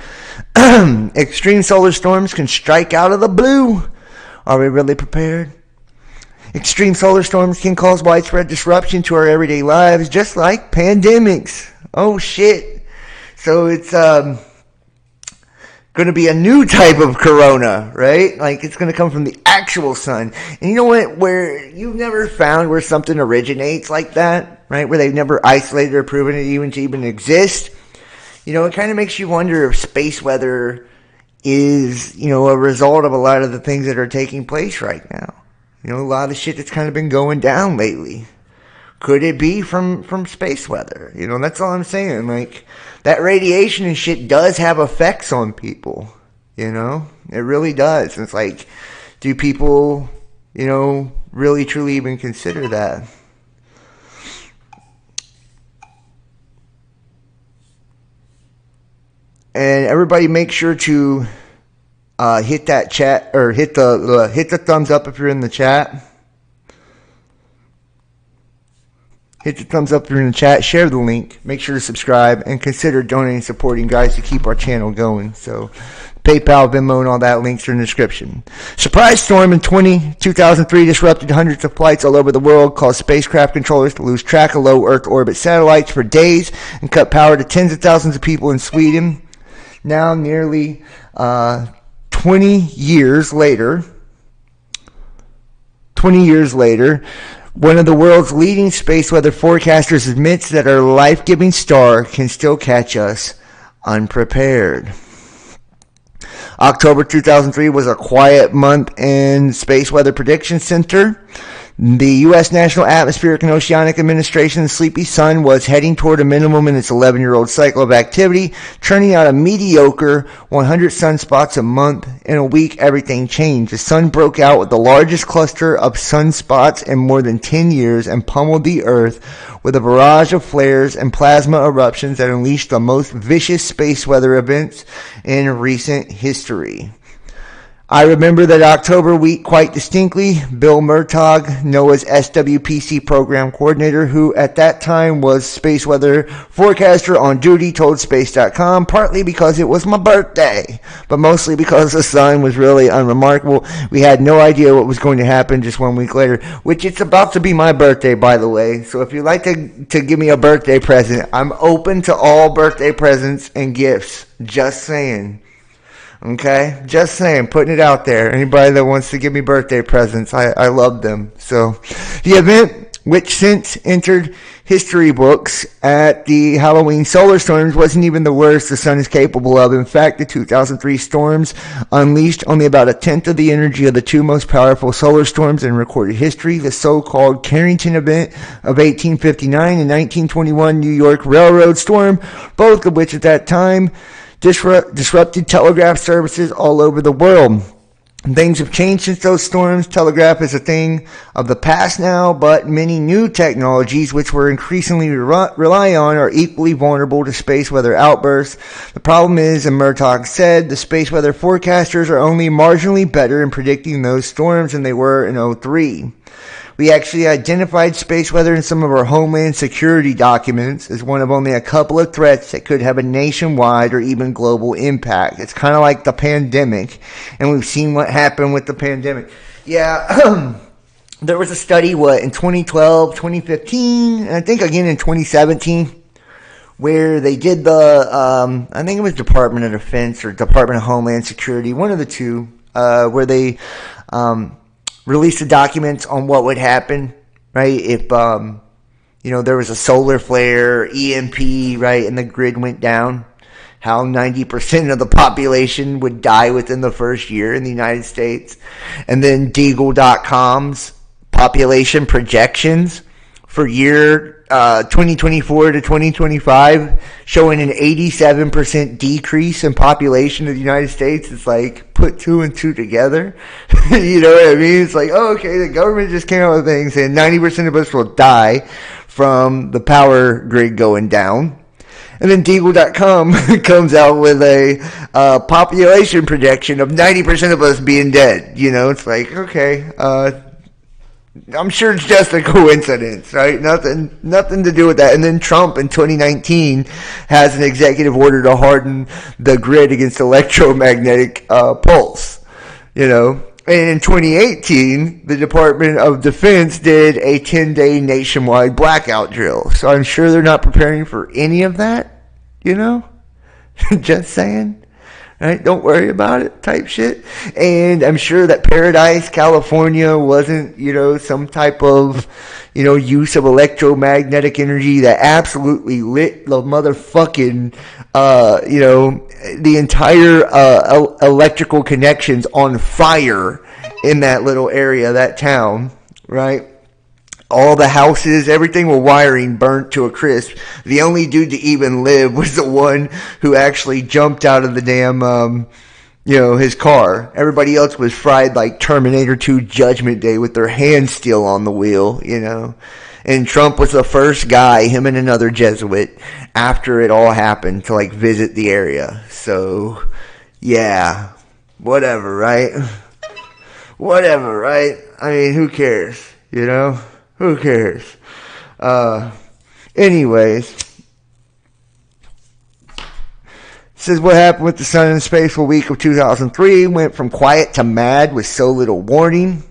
Extreme solar storms can strike out of the blue. Are we really prepared? Extreme solar storms can cause widespread disruption to our everyday lives, just like pandemics. Oh, shit. So it's going to be a new type of corona, right? Like, it's going to come from the actual sun. And you know what? Where you've never found where something originates like that, right? Where they've never isolated or proven it even exists. You know, it kind of makes you wonder if space weather is, you know, a result of a lot of the things that are taking place right now. You know, a lot of shit that's kind of been going down lately. Could it be from space weather? You know, that's all I'm saying. Like, that radiation and shit does have effects on people. You know, it really does. It's like, do people, you know, really truly even consider that? And everybody make sure to hit that chat, or hit the thumbs up if you're in the chat. Hit the thumbs up if you're in the chat. Share the link. Make sure to subscribe and consider donating and supporting guys to keep our channel going. So PayPal, Venmo, and all that links are in the description. Surprise storm in 2003 disrupted hundreds of flights all over the world, caused spacecraft controllers to lose track of low Earth orbit satellites for days, and cut power to tens of thousands of people in Sweden. Now, nearly 20 years later, one of the world's leading space weather forecasters admits that our life-giving star can still catch us unprepared. October 2003 was a quiet month in Space Weather Prediction Center. The U.S. National Atmospheric and Oceanic Administration's sleepy sun was heading toward a minimum in its 11-year-old cycle of activity, churning out a mediocre 100 sunspots a month. In a week, everything changed. The sun broke out with the largest cluster of sunspots in more than 10 years and pummeled the Earth with a barrage of flares and plasma eruptions that unleashed the most vicious space weather events in recent history. I remember that October week quite distinctly. Bill Murtaugh, NOAA's SWPC program coordinator, who at that time was space weather forecaster on duty, told Space.com, partly because it was my birthday, but mostly because the sun was really unremarkable. We had no idea what was going to happen just 1 week later, which it's about to be my birthday, by the way. So if you'd like to give me a birthday present, I'm open to all birthday presents and gifts. Just saying. Okay, just saying, putting it out there. Anybody that wants to give me birthday presents, I love them. So, the event, which since entered history books at the Halloween solar storms, wasn't even the worst the sun is capable of. In fact, the 2003 storms unleashed only about a tenth of the energy of the two most powerful solar storms in recorded history, the so-called Carrington event of 1859 and 1921 New York Railroad storm, both of which at that time disrupted telegraph services all over the world. Things have changed since those storms. Telegraph is a thing of the past now, but many new technologies which we're increasingly rely on are equally vulnerable to space weather outbursts. The problem is, and Murtaugh said, the space weather forecasters are only marginally better in predicting those storms than they were in 2003. We actually identified space weather in some of our Homeland Security documents as one of only a couple of threats that could have a nationwide or even global impact. It's kind of like the pandemic, and we've seen what happened with the pandemic. Yeah, there was a study, in 2012, 2015, and I think again in 2017, where they did the, I think it was Department of Defense or Department of Homeland Security, one of the two, where they released the documents on what would happen, right, if, there was a solar flare, EMP, right, and the grid went down, how 90% of the population would die within the first year in the United States. And then Deagle.com's population projections for year 2024 to 2025 showing an 87% decrease in population of the United States. It's like, put two and two together. You know what I mean? It's like, oh, okay, the government just came out with things saying 90% of us will die from the power grid going down. And then Deagle.com comes out with a population projection of 90% of us being dead. You know, it's like, okay, I'm sure it's just a coincidence, right? Nothing to do with that. And then Trump in 2019 has an executive order to harden the grid against electromagnetic pulse, you know. And in 2018, the Department of Defense did a 10-day nationwide blackout drill. So I'm sure they're not preparing for any of that, you know? Just saying. Right? Don't worry about it type shit. And I'm sure that Paradise, California wasn't, some type of, use of electromagnetic energy that absolutely lit the motherfucking, the entire electrical connections on fire in that little area, that town, right? All the houses, everything with wiring burnt to a crisp. The only dude to even live was the one who actually jumped out of the damn, his car. Everybody else was fried like Terminator 2 Judgment Day with their hands still on the wheel, And Trump was the first guy, him and another Jesuit, after it all happened, to like visit the area. So, yeah, whatever, right? Whatever, right? I mean, who cares, Who cares? Anyways. Says what happened with the sun in space for week of 2003 went from quiet to mad with so little warning,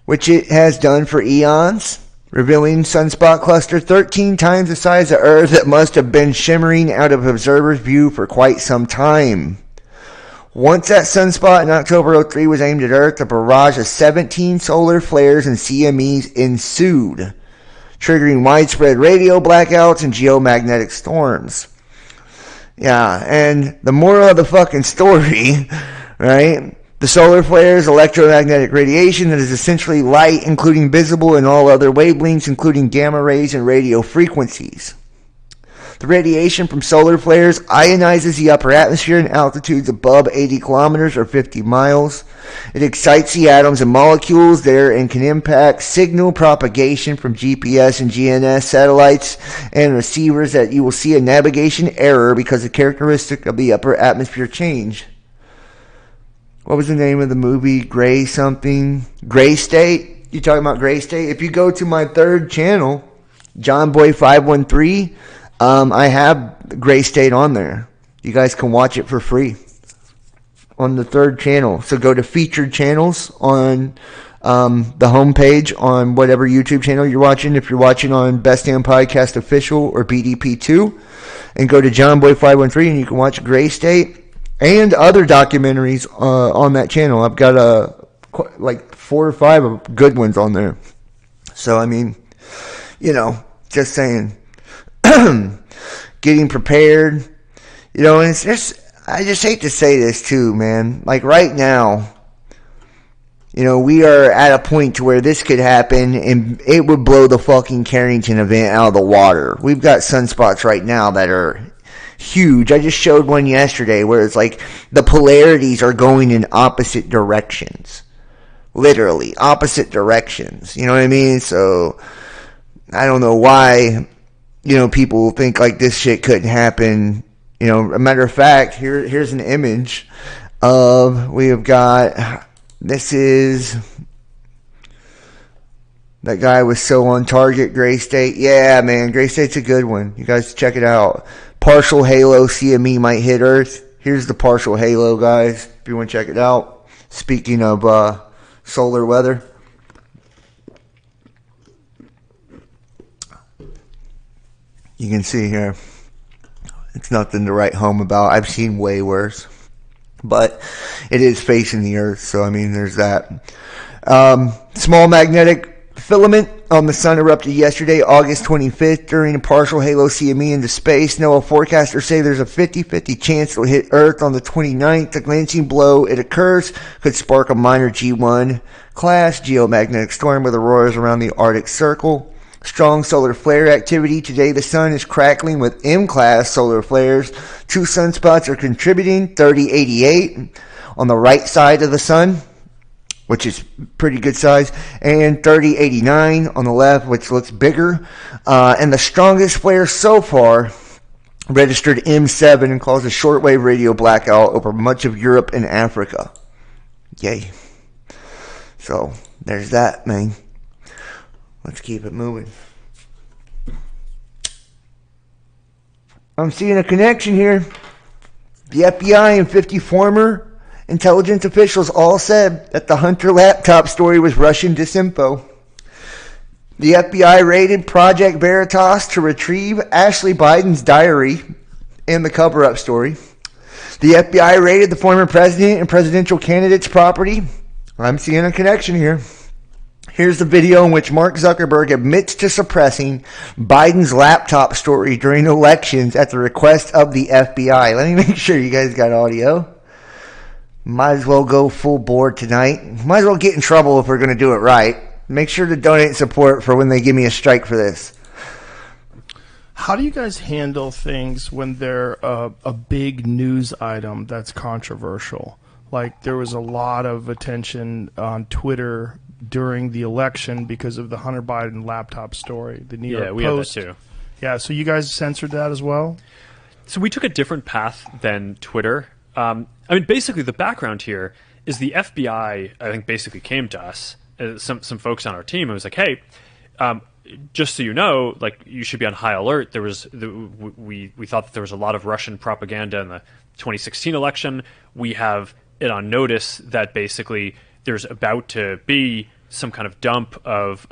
which it has done for eons, revealing sunspot cluster 13 times the size of Earth that must have been shimmering out of observers' view for quite some time. Once that sunspot in October 03 was aimed at Earth, a barrage of 17 solar flares and CMEs ensued, triggering widespread radio blackouts and geomagnetic storms. Yeah, and the moral of the fucking story, right? The solar flares, electromagnetic radiation that is essentially light, including visible and all other wavelengths, including gamma rays and radio frequencies. The radiation from solar flares ionizes the upper atmosphere in altitudes above 80 kilometers or 50 miles. It excites the atoms and molecules there and can impact signal propagation from GPS and GNSS satellites and receivers that you will see a navigation error because the characteristic of the upper atmosphere change. What was the name of the movie? Gray something? Gray State? You talking about Gray State? If you go to my third channel, JohnBoy513, I have Gray State on there. You guys can watch it for free on the third channel. So go to featured channels on the homepage on whatever YouTube channel you're watching. If you're watching on Best Damn Podcast Official or BDP2, and go to JohnBoy513 and you can watch Gray State and other documentaries on that channel. I've got like 4 or 5 good ones on there. So, I mean, just saying. Getting prepared, and it's just, I just hate to say this too, man. Like right now, we are at a point to where this could happen and it would blow the fucking Carrington event out of the water. We've got sunspots right now that are huge. I just showed one yesterday where it's like the polarities are going in opposite directions. Literally, opposite directions. You know what I mean? So, I don't know why people think like this shit couldn't happen. A matter of fact, here's an image of, we have got, this is, that guy was so on target, Gray State. Yeah, man, Gray State's a good one. You guys check it out. Partial halo CME might hit Earth. Here's the partial halo, guys, if you want to check it out. Speaking of solar weather. You can see here, it's nothing to write home about. I've seen way worse. But it is facing the Earth, so I mean, there's that. Small magnetic filament on the sun erupted yesterday, August 25th, during a partial halo CME into space. NOAA forecasters say there's a 50-50 chance it'll hit Earth on the 29th. The glancing blow it occurs could spark a minor G1 class geomagnetic storm with auroras around the Arctic Circle. Strong solar flare activity. Today the sun is crackling with M-class solar flares. 2 sunspots are contributing, 3088 on the right side of the sun, which is pretty good size, and 3089 on the left, which looks bigger. And the strongest flare so far registered M7 and caused a shortwave radio blackout over much of Europe and Africa. Yay. So, there's that, man. Let's keep it moving. I'm seeing a connection here. The FBI and 50 former intelligence officials all said that the Hunter laptop story was Russian disinfo. The FBI raided Project Veritas to retrieve Ashley Biden's diary and the cover-up story. The FBI raided the former president and presidential candidate's property. I'm seeing a connection here. Here's the video in which Mark Zuckerberg admits to suppressing Biden's laptop story during elections at the request of the FBI. Let me make sure you guys got audio. Might as well go full board tonight. Might as well get in trouble if we're going to do it right. Make sure to donate support for when they give me a strike for this. How do you guys handle things when they're a big news item that's controversial? Like there was a lot of attention on Twitter during the election because of the Hunter Biden laptop story. The New York we Post. had that too. Yeah, so you guys censored that as well? So we took a different path than Twitter. Basically the background here is the FBI, I think, basically came to us, some folks on our team, and was like, hey, just so you know, like, you should be on high alert. We thought that there was a lot of Russian propaganda in the 2016 election. We have it on notice that basically there's about to be some kind of dump of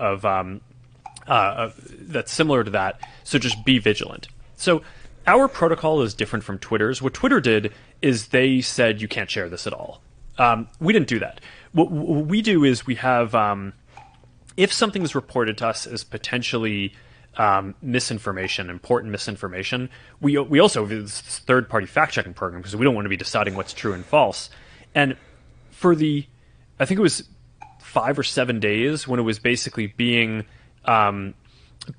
that's similar to that. So just be vigilant. So our protocol is different from Twitter's. What Twitter did is they said you can't share this at all. We didn't do that. What we do is we have, if something is reported to us as potentially misinformation, important misinformation, we also have this third-party fact-checking program because we don't want to be deciding what's true and false. And for I think it was 5 or 7 days when it was basically being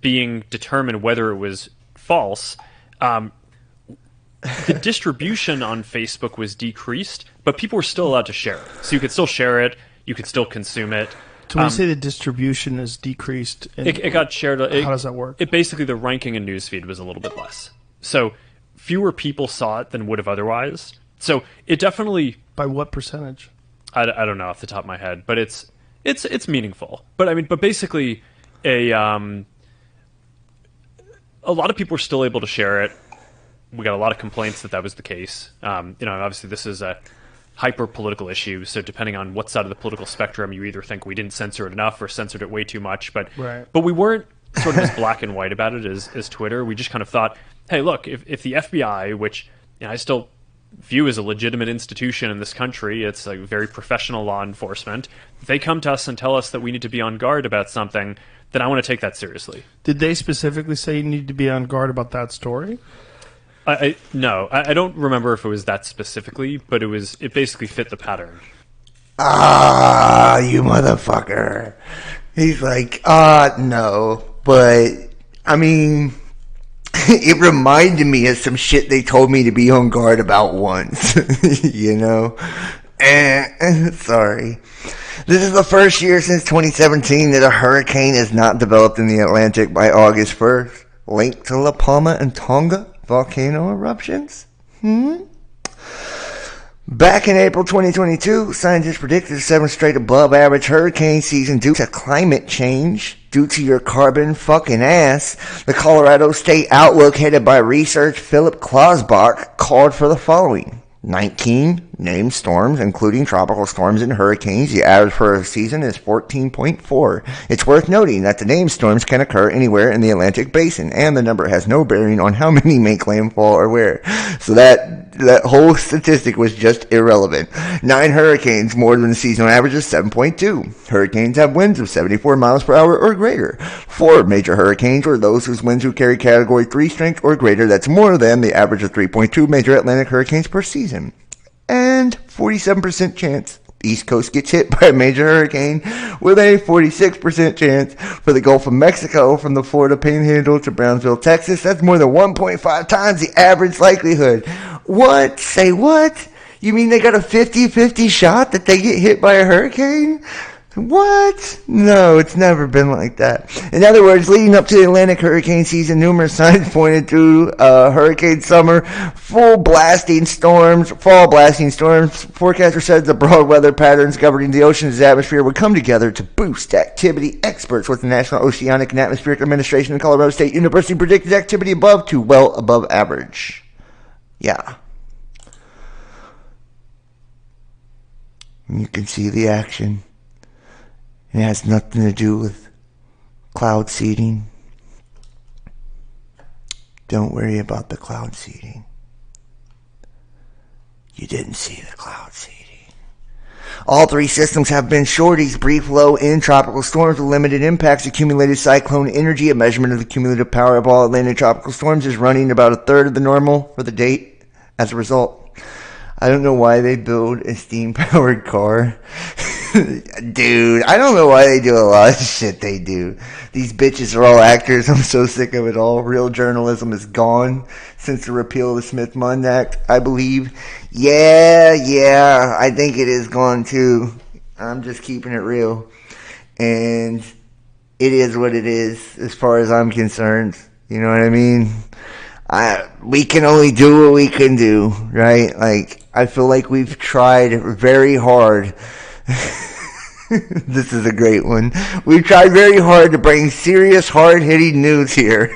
determined whether it was false, the distribution on Facebook was decreased, but people were still allowed to share it. So you could still share it, you could still consume it. So when you say the distribution is decreased, it got shared. How does that work? It basically, the ranking in newsfeed was a little bit less. So fewer people saw it than would have otherwise. So it definitely... By what percentage? I don't know off the top of my head, but it's meaningful. But basically, a lot of people were still able to share it. We got a lot of complaints that was the case. Obviously this is a hyper-political issue, so depending on what side of the political spectrum, you either think we didn't censor it enough or censored it way too much. But we weren't sort of as black and white about it as Twitter. We just kind of thought, hey, look, if the FBI, which I still view as a legitimate institution in this country, it's like very professional law enforcement, if they come to us and tell us that we need to be on guard about something, then I want to take that seriously. Did they specifically say you need to be on guard about that story? No, I don't remember if it was that specifically, but it basically fit the pattern. You motherfucker. He's like, no. But, it reminded me of some shit they told me to be on guard about once. Sorry. This is the first year since 2017 that a hurricane has not developed in the Atlantic by August 1st, linked to La Palma and Tonga volcano eruptions. Back in April 2022, scientists predicted a 7th straight above average hurricane season due to climate change. Due to your carbon fucking ass, the Colorado State Outlook, headed by research Philip Klausbach, called for the following: 19 named storms, including tropical storms and hurricanes. The average for a season is 14.4. It's worth noting that the named storms can occur anywhere in the Atlantic Basin, and the number has no bearing on how many make landfall or where. So that whole statistic was just irrelevant. 9 hurricanes, more than the seasonal average of 7.2. Hurricanes have winds of 74 miles per hour or greater. 4 major hurricanes, or those whose winds would carry Category 3 strength or greater, that's more than the average of 3.2 major Atlantic hurricanes per season. And 47% chance the East Coast gets hit by a major hurricane, with a 46% chance for the Gulf of Mexico from the Florida Panhandle to Brownsville, Texas. That's more than 1.5 times the average likelihood. What? Say what? You mean they got a 50-50 shot that they get hit by a hurricane? What? No, it's never been like that. In other words, leading up to the Atlantic hurricane season, numerous signs pointed to hurricane summer, fall blasting storms. Forecasters said the broad weather patterns governing the ocean's atmosphere would come together to boost activity. Experts with the National Oceanic and Atmospheric Administration and Colorado State University predicted activity above to well above average. Yeah. You can see the action. It has nothing to do with cloud seeding. Don't worry about the cloud seeding. You didn't see the cloud seeding. All 3 systems have been shorties: brief low-end tropical storms with limited impacts, accumulated cyclone energy. A measurement of the cumulative power of all Atlantic tropical storms is running about a third of the normal for the date. As a result, I don't know why they build a steam-powered car Dude, I don't know why they do a lot of shit they do. These bitches are all actors. I'm so sick of it all. Real journalism is gone since the repeal of the Smith-Mundt Act, I believe. Yeah, I think it is gone too. I'm just keeping it real. And it is what it is as far as I'm concerned. You know what I mean? We can only do what we can do, right? Like, I feel like we've tried very hard. This is a great one. We've tried very hard to bring serious, hard-hitting news here.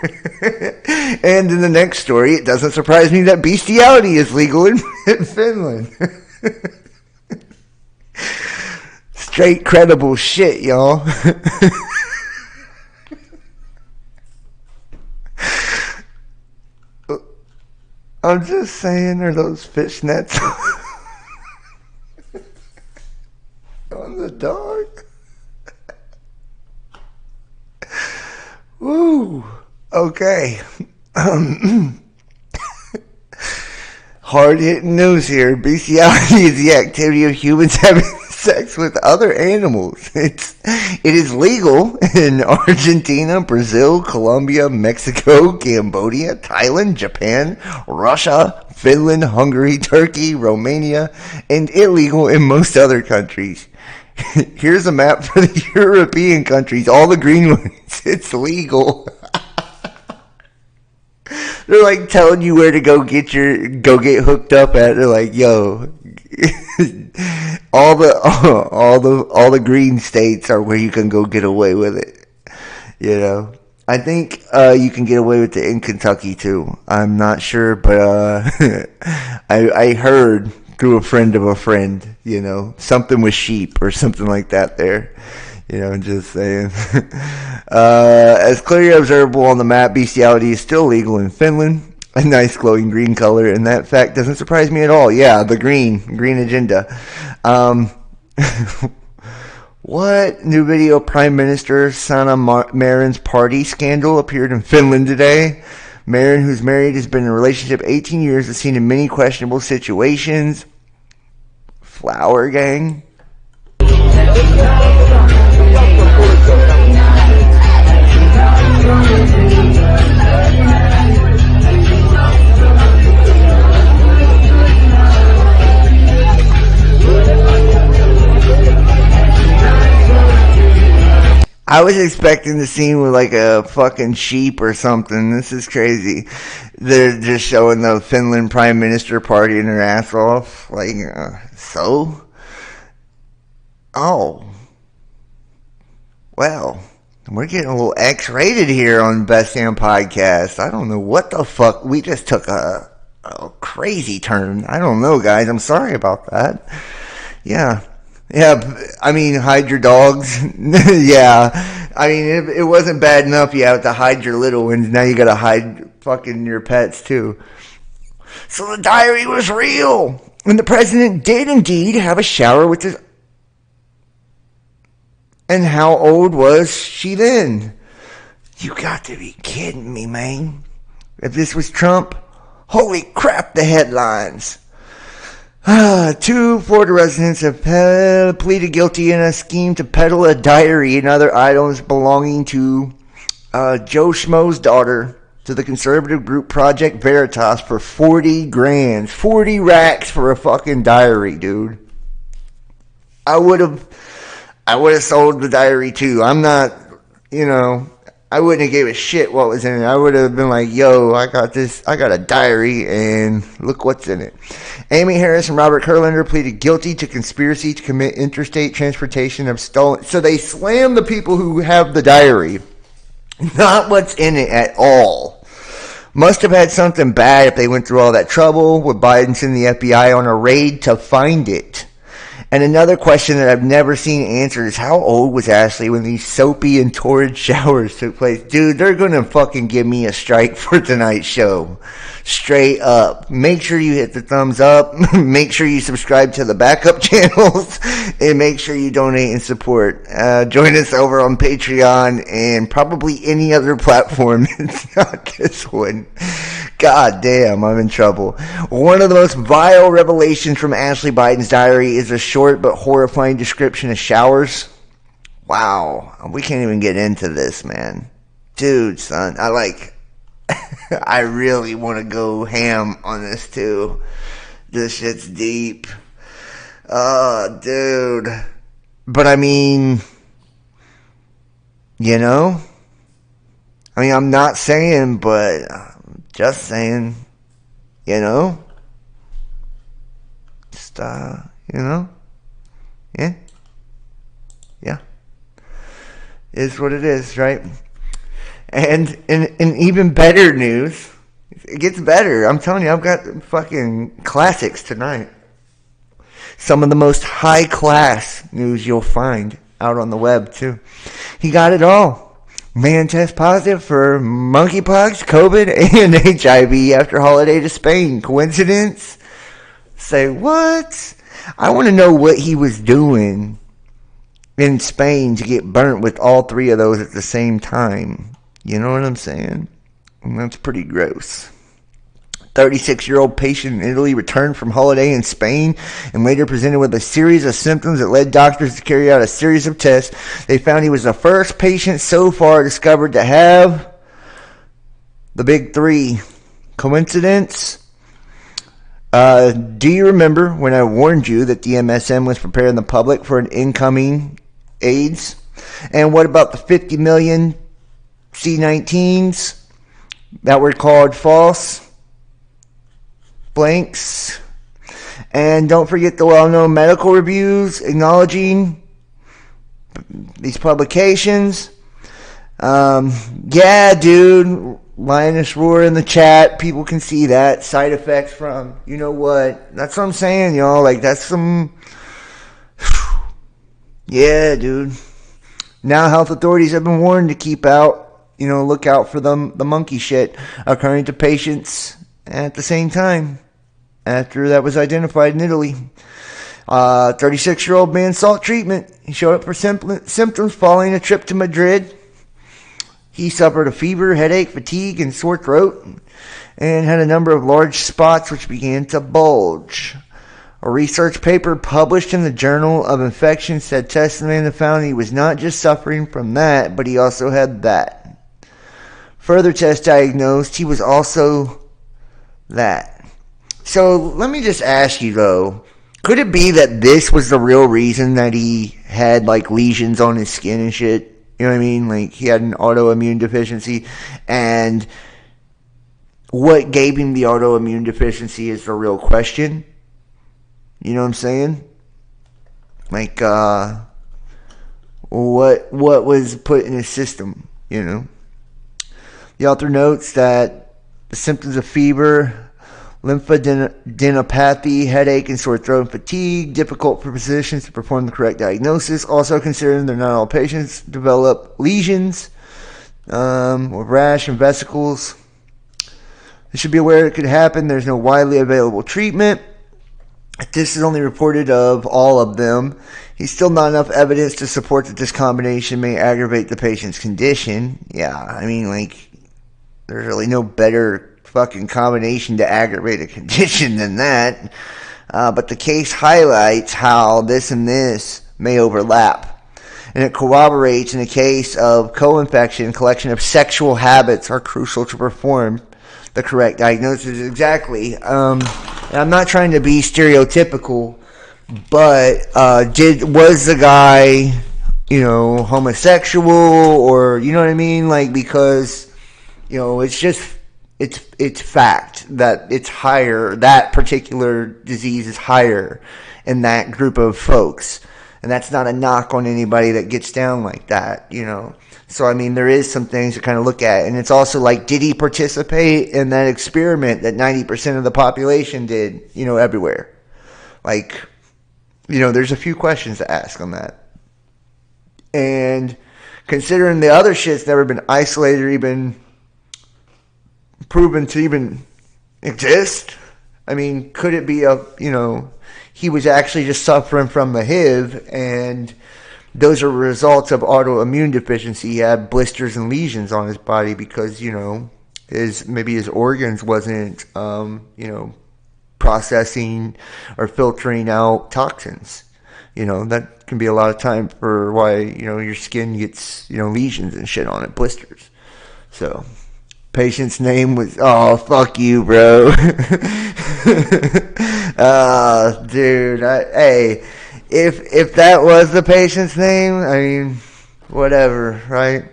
And in the next story, it doesn't surprise me that bestiality is legal in Finland. Straight credible shit, y'all. I'm just saying, are those fishnets on the dog? Woo. Okay. Hard-hitting news here. Bestiality is the activity of humans having sex with other animals. It is legal in Argentina, Brazil, Colombia, Mexico, Cambodia, Thailand, Japan, Russia, Finland, Hungary, Turkey, Romania, and illegal in most other countries. Here's a map for the European countries, all the green ones. It's legal. They're like telling you where to go get hooked up at. They're like, yo, all the green states are where you can go get away with it. You know, I think you can get away with it in Kentucky too. I'm not sure, but I heard through a friend of a friend, you know, something with sheep or something like that there. You know, just saying. As clearly observable on the map, bestiality is still legal in Finland. A nice glowing green color, and that fact doesn't surprise me at all. Yeah, the green agenda. What new video? Prime Minister Sanna Marin's party scandal appeared in Finland today. Marin, who's married, has been in a relationship 18 years, is seen in many questionable situations. Flower gang. I was expecting the scene with like a fucking sheep or something. This is crazy. They're just showing the Finland Prime Minister partying her ass off. Like, so? Oh. Well, we're getting a little X-rated here on Best Damn Podcast. I don't know what the fuck. We just took a crazy turn. I don't know, guys. I'm sorry about that. Yeah, I mean, hide your dogs. Yeah, I mean, it wasn't bad enough you have to hide your little ones. Now you gotta hide fucking your pets, too. So the diary was real. And the president did indeed have a shower with his... And how old was she then? You got to be kidding me, man. If this was Trump, holy crap, the headlines. 2 Florida residents have pleaded guilty in a scheme to peddle a diary and other items belonging to Joe Schmo's daughter to the conservative group Project Veritas for 40 grand. 40 racks for a fucking diary, dude. I would have sold the diary too. I'm not, you know, I wouldn't have gave a shit what was in it. I would have been like, yo, I got a diary, and look what's in it. Amy Harris and Robert Kurlander pleaded guilty to conspiracy to commit interstate transportation of stolen. So they slammed the people who have the diary, not what's in it at all. Must have had something bad if they went through all that trouble with Biden sending the FBI on a raid to find it. And another question that I've never seen answered is, how old was Ashley when these soapy and torrid showers took place? Dude, they're going to fucking give me a strike for tonight's show. Straight up. Make sure you hit the thumbs up. Make sure you subscribe to the backup channels. And make sure you donate and support. Join us over on Patreon and probably any other platform. It's not this one. God damn, I'm in trouble. One of the most vile revelations from Ashley Biden's diary is a short but horrifying description of showers. Wow, we can't even get into this, man. Dude, son, I really want to go ham on this too. This shit's deep. Oh, dude. But I mean, I'm not saying, but just saying, just, yeah. Is what it is, right? And in even better news, it gets better. I'm telling you, I've got fucking classics tonight. Some of the most high-class news you'll find out on the web, too. He got it all. Man tests positive for monkeypox, COVID, and HIV after holiday to Spain. Coincidence? Say what? I want to know what he was doing in Spain to get burnt with all three of those at the same time. You know what I'm saying? And that's pretty gross. 36-year-old patient in Italy returned from holiday in Spain and later presented with a series of symptoms that led doctors to carry out a series of tests. They found he was the first patient so far discovered to have the big three. Coincidence? Do you remember when I warned you that the MSM was preparing the public for an incoming AIDS? And what about the 50 million C-19s that were called false blanks? And don't forget the well-known medical reviews acknowledging these publications. Yeah, dude. Lioness Roar in the chat. People can see that. Side effects from, you know what? That's what I'm saying, y'all. Like, that's some... Yeah, dude. Now health authorities have been warned to keep out, look out for the monkey shit occurring to patients at the same time after that was identified in Italy. 36-year-old man sought treatment. He showed up for symptoms following a trip to Madrid. He suffered a fever, headache, fatigue, and sore throat, and had a number of large spots which began to bulge. A research paper published in the Journal of Infection said tests found he was not just suffering from that, but he also had that. Further tests diagnosed he was also that. So let me just ask you though, could it be that this was the real reason that he had like lesions on his skin and shit? You know what I mean? Like, he had an autoimmune deficiency, and what gave him the autoimmune deficiency is the real question. You know what I'm saying? Like, what was put in his system, The author notes that the symptoms of fever, lymphadenopathy, headache, and sore throat and fatigue, difficult for physicians to perform the correct diagnosis. Also considering that not all patients develop lesions or rash and vesicles. They should be aware it could happen. There's no widely available treatment. This is only reported of all of them. He's still not enough evidence to support that this combination may aggravate the patient's condition. Yeah, I mean, like, there's really no better fucking combination to aggravate a condition than that. But the case highlights how this and this may overlap. And it corroborates in a case of co-infection, collection of sexual habits are crucial to perform the correct diagnosis. Exactly. I'm not trying to be stereotypical, but was the guy, homosexual, or, you know what I mean? Like, because, it's just, it's fact that it's higher, that particular disease is higher in that group of folks. And that's not a knock on anybody that gets down like that, So, I mean, there is some things to kind of look at. And it's also like, did he participate in that experiment that 90% of the population did, everywhere? Like, there's a few questions to ask on that. And considering the other shit's never been isolated or even proven to even exist, I mean, could it be he was actually just suffering from the HIV, and those are results of autoimmune deficiency. He had blisters and lesions on his body because, his organs wasn't, processing or filtering out toxins. That can be a lot of time for why, your skin gets, lesions and shit on it, blisters. So, patient's name was, oh, fuck you, bro. Dude, hey, if that was the patient's name, I mean, whatever, right?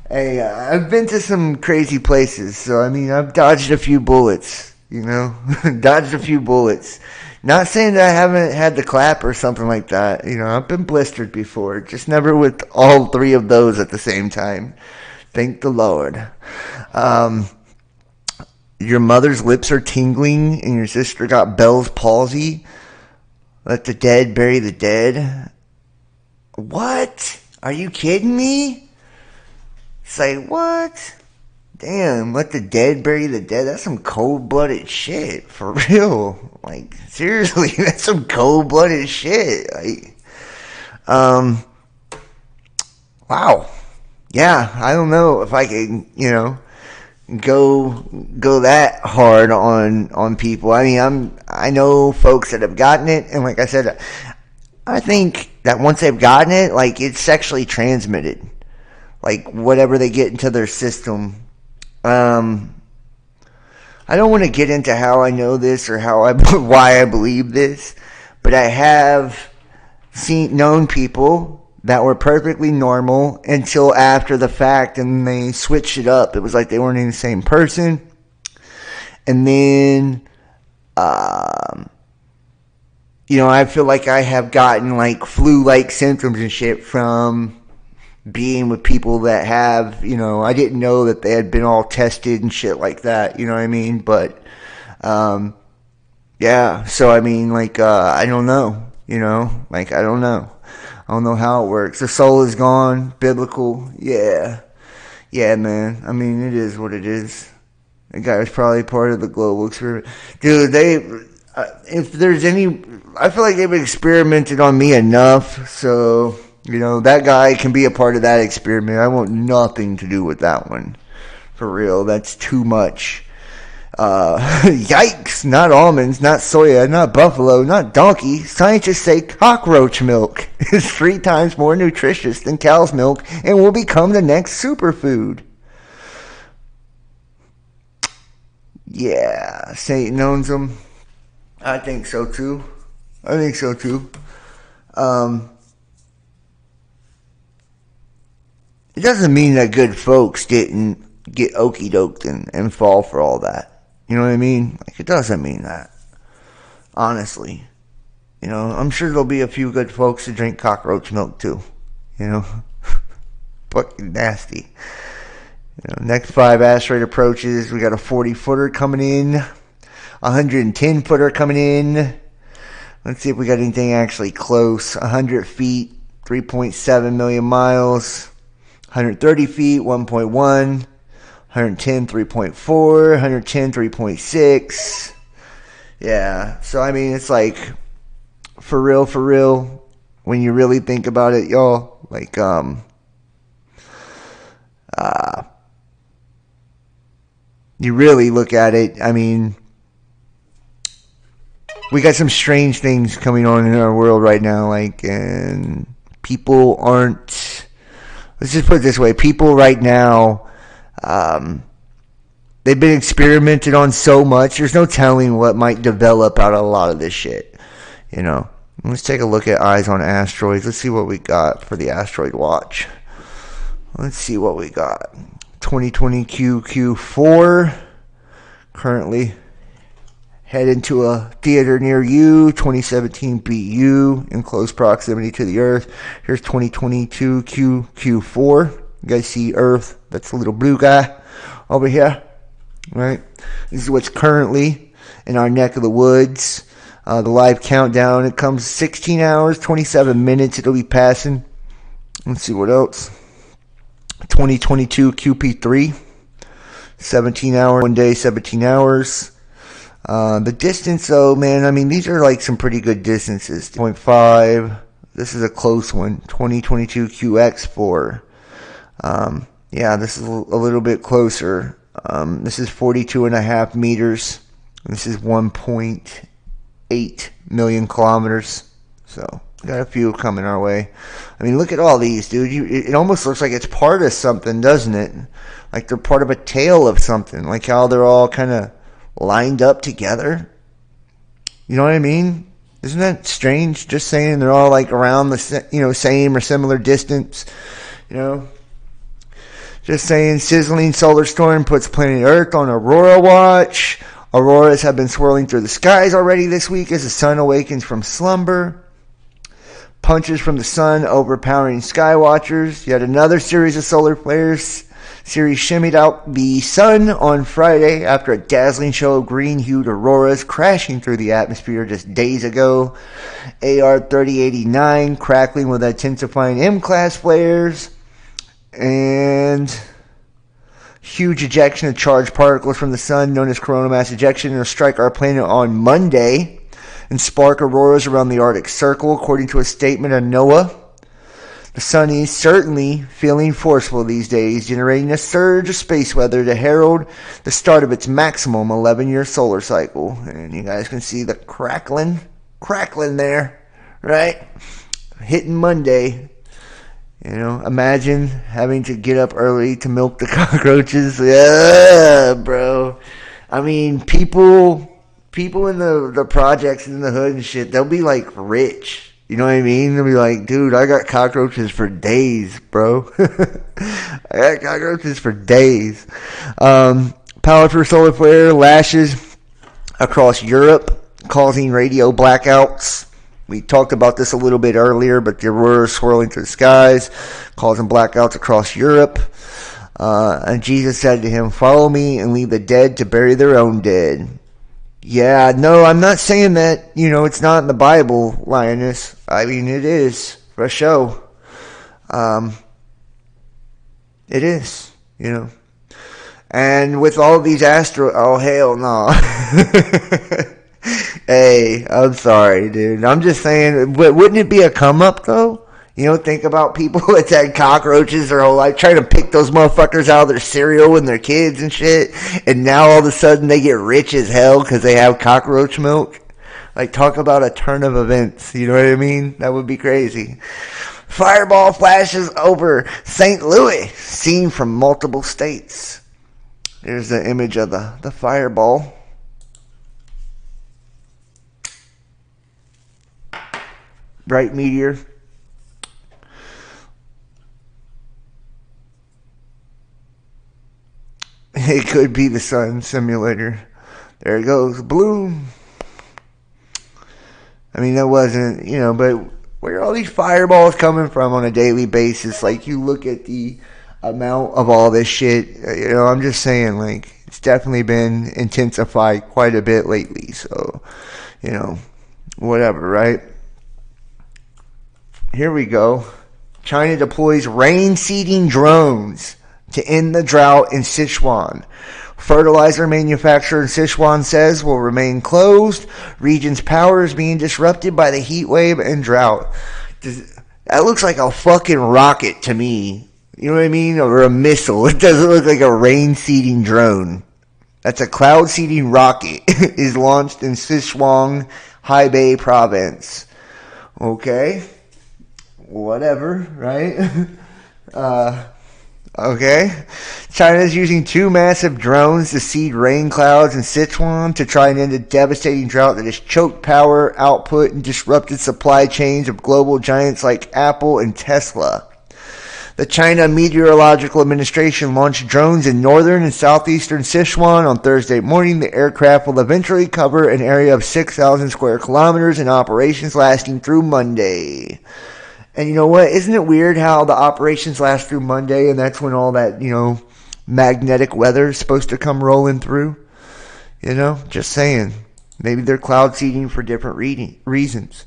Hey, I've been to some crazy places, so, I mean, I've dodged a few bullets, dodged a few bullets. Not saying that I haven't had the clap or something like that. I've been blistered before, just never with all three of those at the same time. Thank the Lord. Your mother's lips are tingling and your sister got Bell's palsy. Let the dead bury the dead. What? Are you kidding me? It's like, what? Damn, let the dead bury the dead. That's some cold-blooded shit. For real. Like, seriously, that's some cold-blooded shit. Like, wow. Yeah, I don't know if I can, go that hard on people. I mean, I know folks that have gotten it, and like I said, I think that once they've gotten it, like, it's sexually transmitted. Like, whatever they get into their system. I don't want to get into how I know this or why I believe this, but I have known people that were perfectly normal until after the fact, and they switched it up. It was like they weren't even the same person. And then, I feel like I have gotten like flu-like symptoms and shit from being with people that have, I didn't know that they had been all tested and shit like that, you know what I mean? But, yeah, so I mean, like, I don't know, like, I don't know. I don't know how it works. The soul is gone, biblical, yeah. Yeah, man, I mean, it is what it is. The guy was probably part of the global experiment. Dude, if there's any, I feel like they've experimented on me enough, so... that guy can be a part of that experiment. I want nothing to do with that one. For real, that's too much. Yikes, not almonds, not soya, not buffalo, not donkey. Scientists say cockroach milk is 3 times more nutritious than cow's milk and will become the next superfood. Yeah, Satan owns them. I think so too. It doesn't mean that good folks didn't get okey-doked and fall for all that. You know what I mean? Like, it doesn't mean that. Honestly. I'm sure there'll be a few good folks who drink cockroach milk too. Fucking nasty. Next 5 asteroid approaches. We got a 40-footer coming in. 110-footer coming in. Let's see if we got anything actually close. 100 feet, 3.7 million miles. 130 feet, 1.1, 110, 3.4, 110, 3.6. Yeah, so I mean, it's like, for real, when you really think about it, y'all, like, you really look at it, I mean, we got some strange things coming on in our world right now, like, and people aren't, let's just put it this way. People right now, they've been experimented on so much. There's no telling what might develop out of a lot of this shit. Let's take a look at Eyes on Asteroids. Let's see what we got for the asteroid watch. Let's see what we got. 2020 QQ4. Currently heading to a theater near you. 2017 BU in close proximity to the Earth. Here's 2022 QQ4. You guys see Earth? That's the little blue guy over here. Right? This is what's currently in our neck of the woods. The live countdown. It comes 16 hours, 27 minutes. It'll be passing. Let's see what else. 2022 QP3. 17 hours. 1 day, 17 hours. The distance, though, man, I mean, these are like some pretty good distances. 0.5. This is a close one. 2022 QX4. Yeah, this is a little bit closer. This is 42.5 meters. This is 1.8 million kilometers. So, got a few coming our way. I mean, look at all these, dude. It almost looks like it's part of something, doesn't it? Like they're part of a tail of something. Like how they're all kind of lined up together. You know what I mean? Isn't that strange? Just saying they're all like around the same or similar distance. Just saying, sizzling solar storm puts planet Earth on Aurora watch. Auroras have been swirling through the skies already this week as the sun awakens from slumber. Punches from the sun overpowering sky watchers. Yet another series of solar flares. Ceres shimmied out the sun on Friday after a dazzling show of green-hued auroras crashing through the atmosphere just days ago. AR 3089 crackling with intensifying M-class flares. And huge ejection of charged particles from the sun known as coronal mass ejection will strike our planet on Monday and spark auroras around the Arctic Circle, according to a statement of NOAA. The sun is certainly feeling forceful these days, generating a surge of space weather to herald the start of its maximum 11-year solar cycle. And you guys can see the crackling there, right? Hitting Monday. Imagine having to get up early to milk the cockroaches. Yeah, bro. I mean, people in the projects in the hood and shit, they'll be like rich. You know what I mean? They'll be like, dude, I got cockroaches for days, bro. I got cockroaches for days. Powerful solar flare lashes across Europe, causing radio blackouts. We talked about this a little bit earlier, but the auroras swirling through the skies, causing blackouts across Europe. And Jesus said to him, "Follow me and leave the dead to bury their own dead." Yeah, no, I'm not saying that, it's not in the Bible, Lioness. I mean, it is, for a show. It is, And with all these oh, hell no. Hey, I'm sorry, dude. I'm just saying, wouldn't it be a come-up, though? Think about people that's had cockroaches their whole life, trying to pick those motherfuckers out of their cereal and their kids and shit, and now all of a sudden they get rich as hell because they have cockroach milk. Like, talk about a turn of events, you know what I mean? That would be crazy. Fireball flashes over St. Louis, seen from multiple states. There's the image of the fireball. Bright meteor. It could be the sun simulator. There it goes. Bloom. I mean, that wasn't, but where are all these fireballs coming from on a daily basis? Like, you look at the amount of all this shit, I'm just saying, like, it's definitely been intensified quite a bit lately. So, whatever, right? Here we go. China deploys rain-seeding drones to end the drought in Sichuan. Fertilizer manufacturer in Sichuan says will remain closed. Region's power is being disrupted by the heat wave and drought. That looks like a fucking rocket to me. You know what I mean? Or a missile. It doesn't look like a rain-seeding drone. That's a cloud-seeding rocket. Is launched in Sichuan, Hebei province. Okay. Whatever, right? Okay. China's using 2 massive drones to seed rain clouds in Sichuan to try and end a devastating drought that has choked power output and disrupted supply chains of global giants like Apple and Tesla. The China Meteorological Administration launched drones in northern and southeastern Sichuan on Thursday morning. The aircraft will eventually cover an area of 6,000 square kilometers in operations lasting through Monday. And you know what? Isn't it weird how the operations last through Monday and that's when all that, magnetic weather is supposed to come rolling through? Just saying. Maybe they're cloud seeding for different reasons.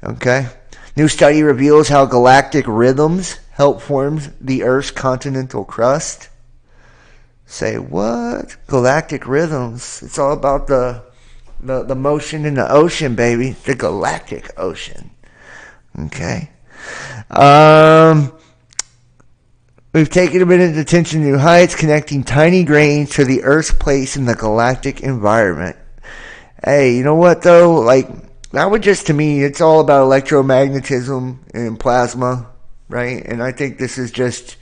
Okay. New study reveals how galactic rhythms help form the Earth's continental crust. Say what? Galactic rhythms. It's all about the motion in the ocean, baby. The galactic ocean. Okay. We've taken a minute to attention to new heights, connecting tiny grains to the Earth's place in the galactic environment. Hey, you know what though? Like, that would just, to me, it's all about electromagnetism and plasma, right? And I think this is just,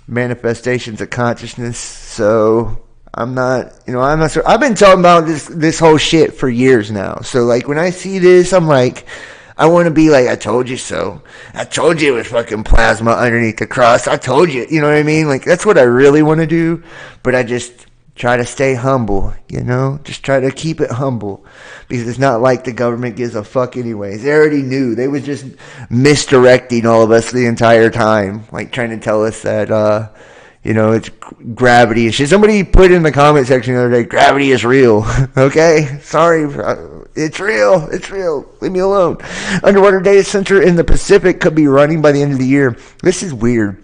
manifestations of consciousness. So I'm not sure. I've been talking about this whole shit for years now. So like when I see this, I'm like, I want to be like, I told you so. I told you it was fucking plasma underneath the cross. I told you. You know what I mean? Like, that's what I really want to do. But I just try to stay humble, Just try to keep it humble. Because it's not like the government gives a fuck anyways. They already knew. They was just misdirecting all of us the entire time. Like, trying to tell us that, it's gravity and shit. Somebody put in the comment section the other day, gravity is real. Okay? Sorry. It's real. It's real. Leave me alone. Underwater data center in the Pacific could be running by the end of the year. This is weird.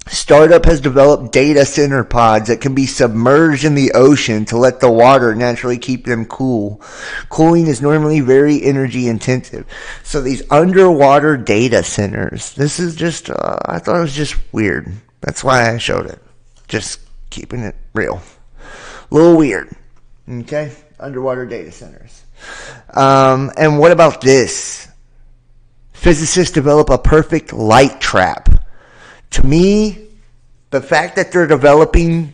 Startup has developed data center pods that can be submerged in the ocean to let the water naturally keep them cool. Cooling is normally very energy intensive. So these underwater data centers, this is just, I thought it was just weird. That's why I showed it. Just keeping it real. A little weird. Okay? Underwater data centers. And what about this? Physicists develop a perfect light trap. To me, the fact that they're developing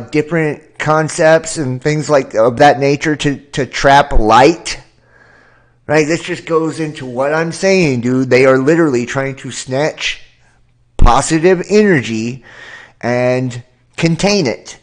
different concepts and things like of that nature to trap light, right? This just goes into what I'm saying, dude. They are literally trying to snatch positive energy and contain it.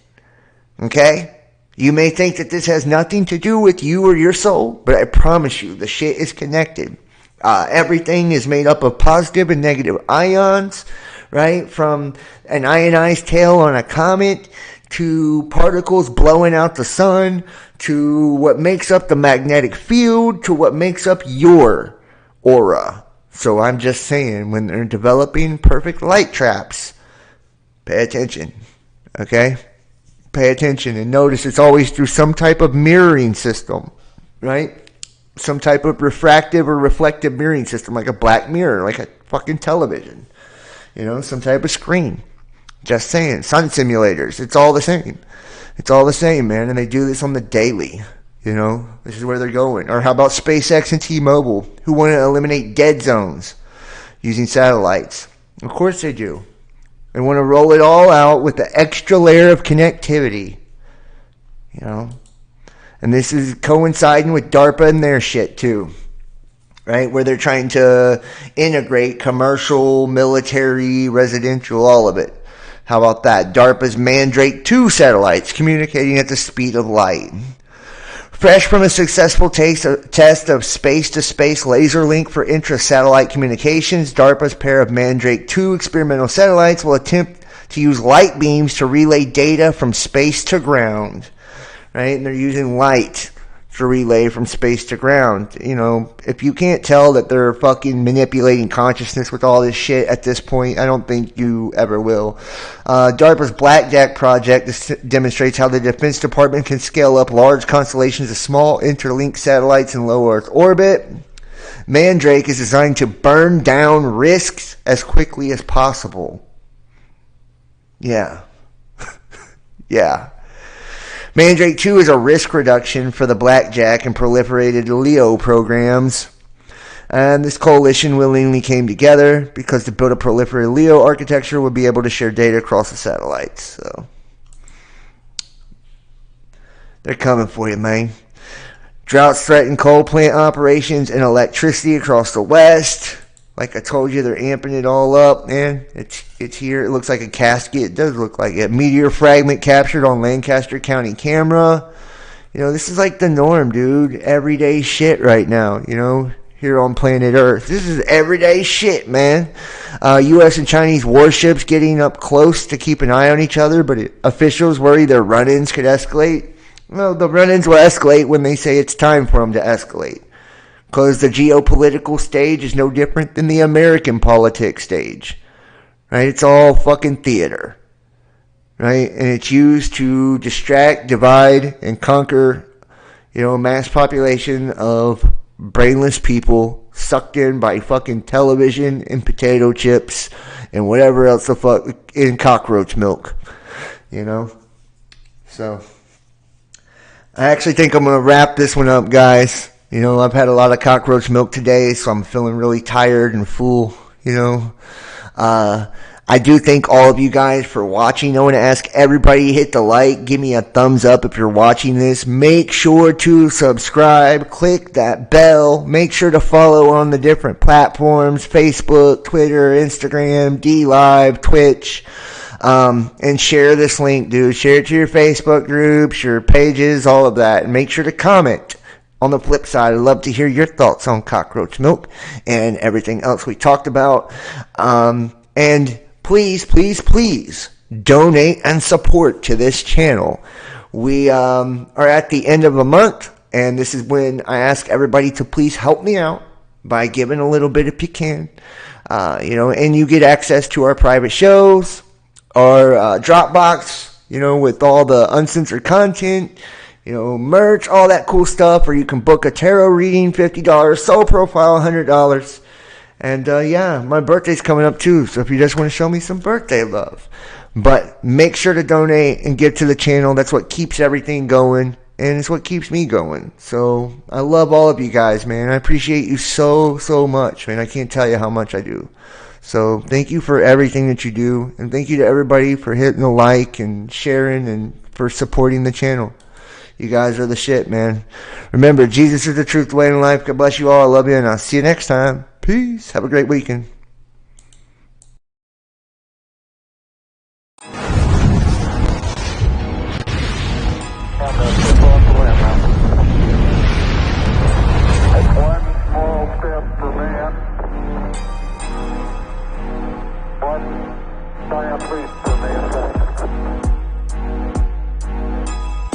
Okay? You may think that this has nothing to do with you or your soul, but I promise you, the shit is connected. Everything is made up of positive and negative ions, right? From an ionized tail on a comet to particles blowing out the sun to what makes up the magnetic field to what makes up your aura. So I'm just saying, when they're developing perfect light traps, pay attention, okay? Pay attention and notice it's always through some type of mirroring system, right? Some type of refractive or reflective mirroring system, like a black mirror, like a fucking television, some type of screen. Just saying, sun simulators, it's all the same. It's all the same, man, and they do this on the daily. This is where they're going. Or how about SpaceX and T-Mobile, who want to eliminate dead zones using satellites? Of course they do. They want to roll it all out with the extra layer of connectivity. And this is coinciding with DARPA and their shit too. Right? Where they're trying to integrate commercial, military, residential, all of it. How about that? DARPA's Mandrake 2 satellites communicating at the speed of light. Fresh from a successful test of space-to-space laser link for intra-satellite communications, DARPA's pair of Mandrake 2 experimental satellites will attempt to use light beams to relay data from space to ground. Right? And they're using light to relay from space to ground. If you can't tell that they're fucking manipulating consciousness with all this shit at this point, I don't think you ever will. DARPA's Blackjack project demonstrates how the Defense Department can scale up large constellations of small interlinked satellites in low Earth orbit. Mandrake is designed to burn down risks as quickly as possible. Yeah. Yeah. Mandrake 2 is a risk reduction for the Blackjack and proliferated LEO programs. And this coalition willingly came together because to build a proliferated LEO architecture would be able to share data across the satellites. So they're coming for you, man. Droughts threaten coal plant operations and electricity across the West. Like I told you, they're amping it all up, man. It's here. It looks like a casket. It does look like it. Meteor fragment captured on Lancaster County camera. This is like the norm, dude. Everyday shit right now, here on planet Earth. This is everyday shit, man. U.S. and Chinese warships getting up close to keep an eye on each other, but officials worry their run-ins could escalate. Well, the run-ins will escalate when they say it's time for them to escalate. Because the geopolitical stage is no different than the American politics stage. Right? It's all fucking theater. Right? And it's used to distract, divide, and conquer, mass population of brainless people sucked in by fucking television and potato chips and whatever else the fuck in cockroach milk, you know? So I actually think I'm going to wrap this one up, guys. You know, I've had a lot of cockroach milk today, so I'm feeling really tired and full, you know. I do thank all of you guys for watching. I want to ask everybody, hit the like, give me a thumbs up if you're watching this. Make sure to subscribe, click that bell. Make sure to follow on the different platforms, Facebook, Twitter, Instagram, DLive, Twitch. And share this link, dude. Share it to your Facebook groups, your pages, all of that. And make sure to comment. On the flip side, I'd love to hear your thoughts on cockroach milk and everything else we talked about. And please, please, please donate and support to this channel. We are at the end of a month, and this is when I ask everybody to please help me out by giving a little bit if you can. You know, and you get access to our private shows, our Dropbox, you know, with all the uncensored content, you know, merch, all that cool stuff, or you can book a tarot reading, $50, soul profile, $100. And yeah, my birthday's coming up too, so if you just want to show me some birthday love. But make sure to donate and give to the channel. That's what keeps everything going, and it's what keeps me going. So I love all of you guys, man. I appreciate you so, so much, man. I can't tell you how much I do. So thank you for everything that you do, and thank you to everybody for hitting the like and sharing and for supporting the channel. You guys are the shit, man. Remember, Jesus is the truth, the way, and life. God bless you all. I love you, and I'll see you next time. Peace. Have a great weekend. One small step for man, one giant leap for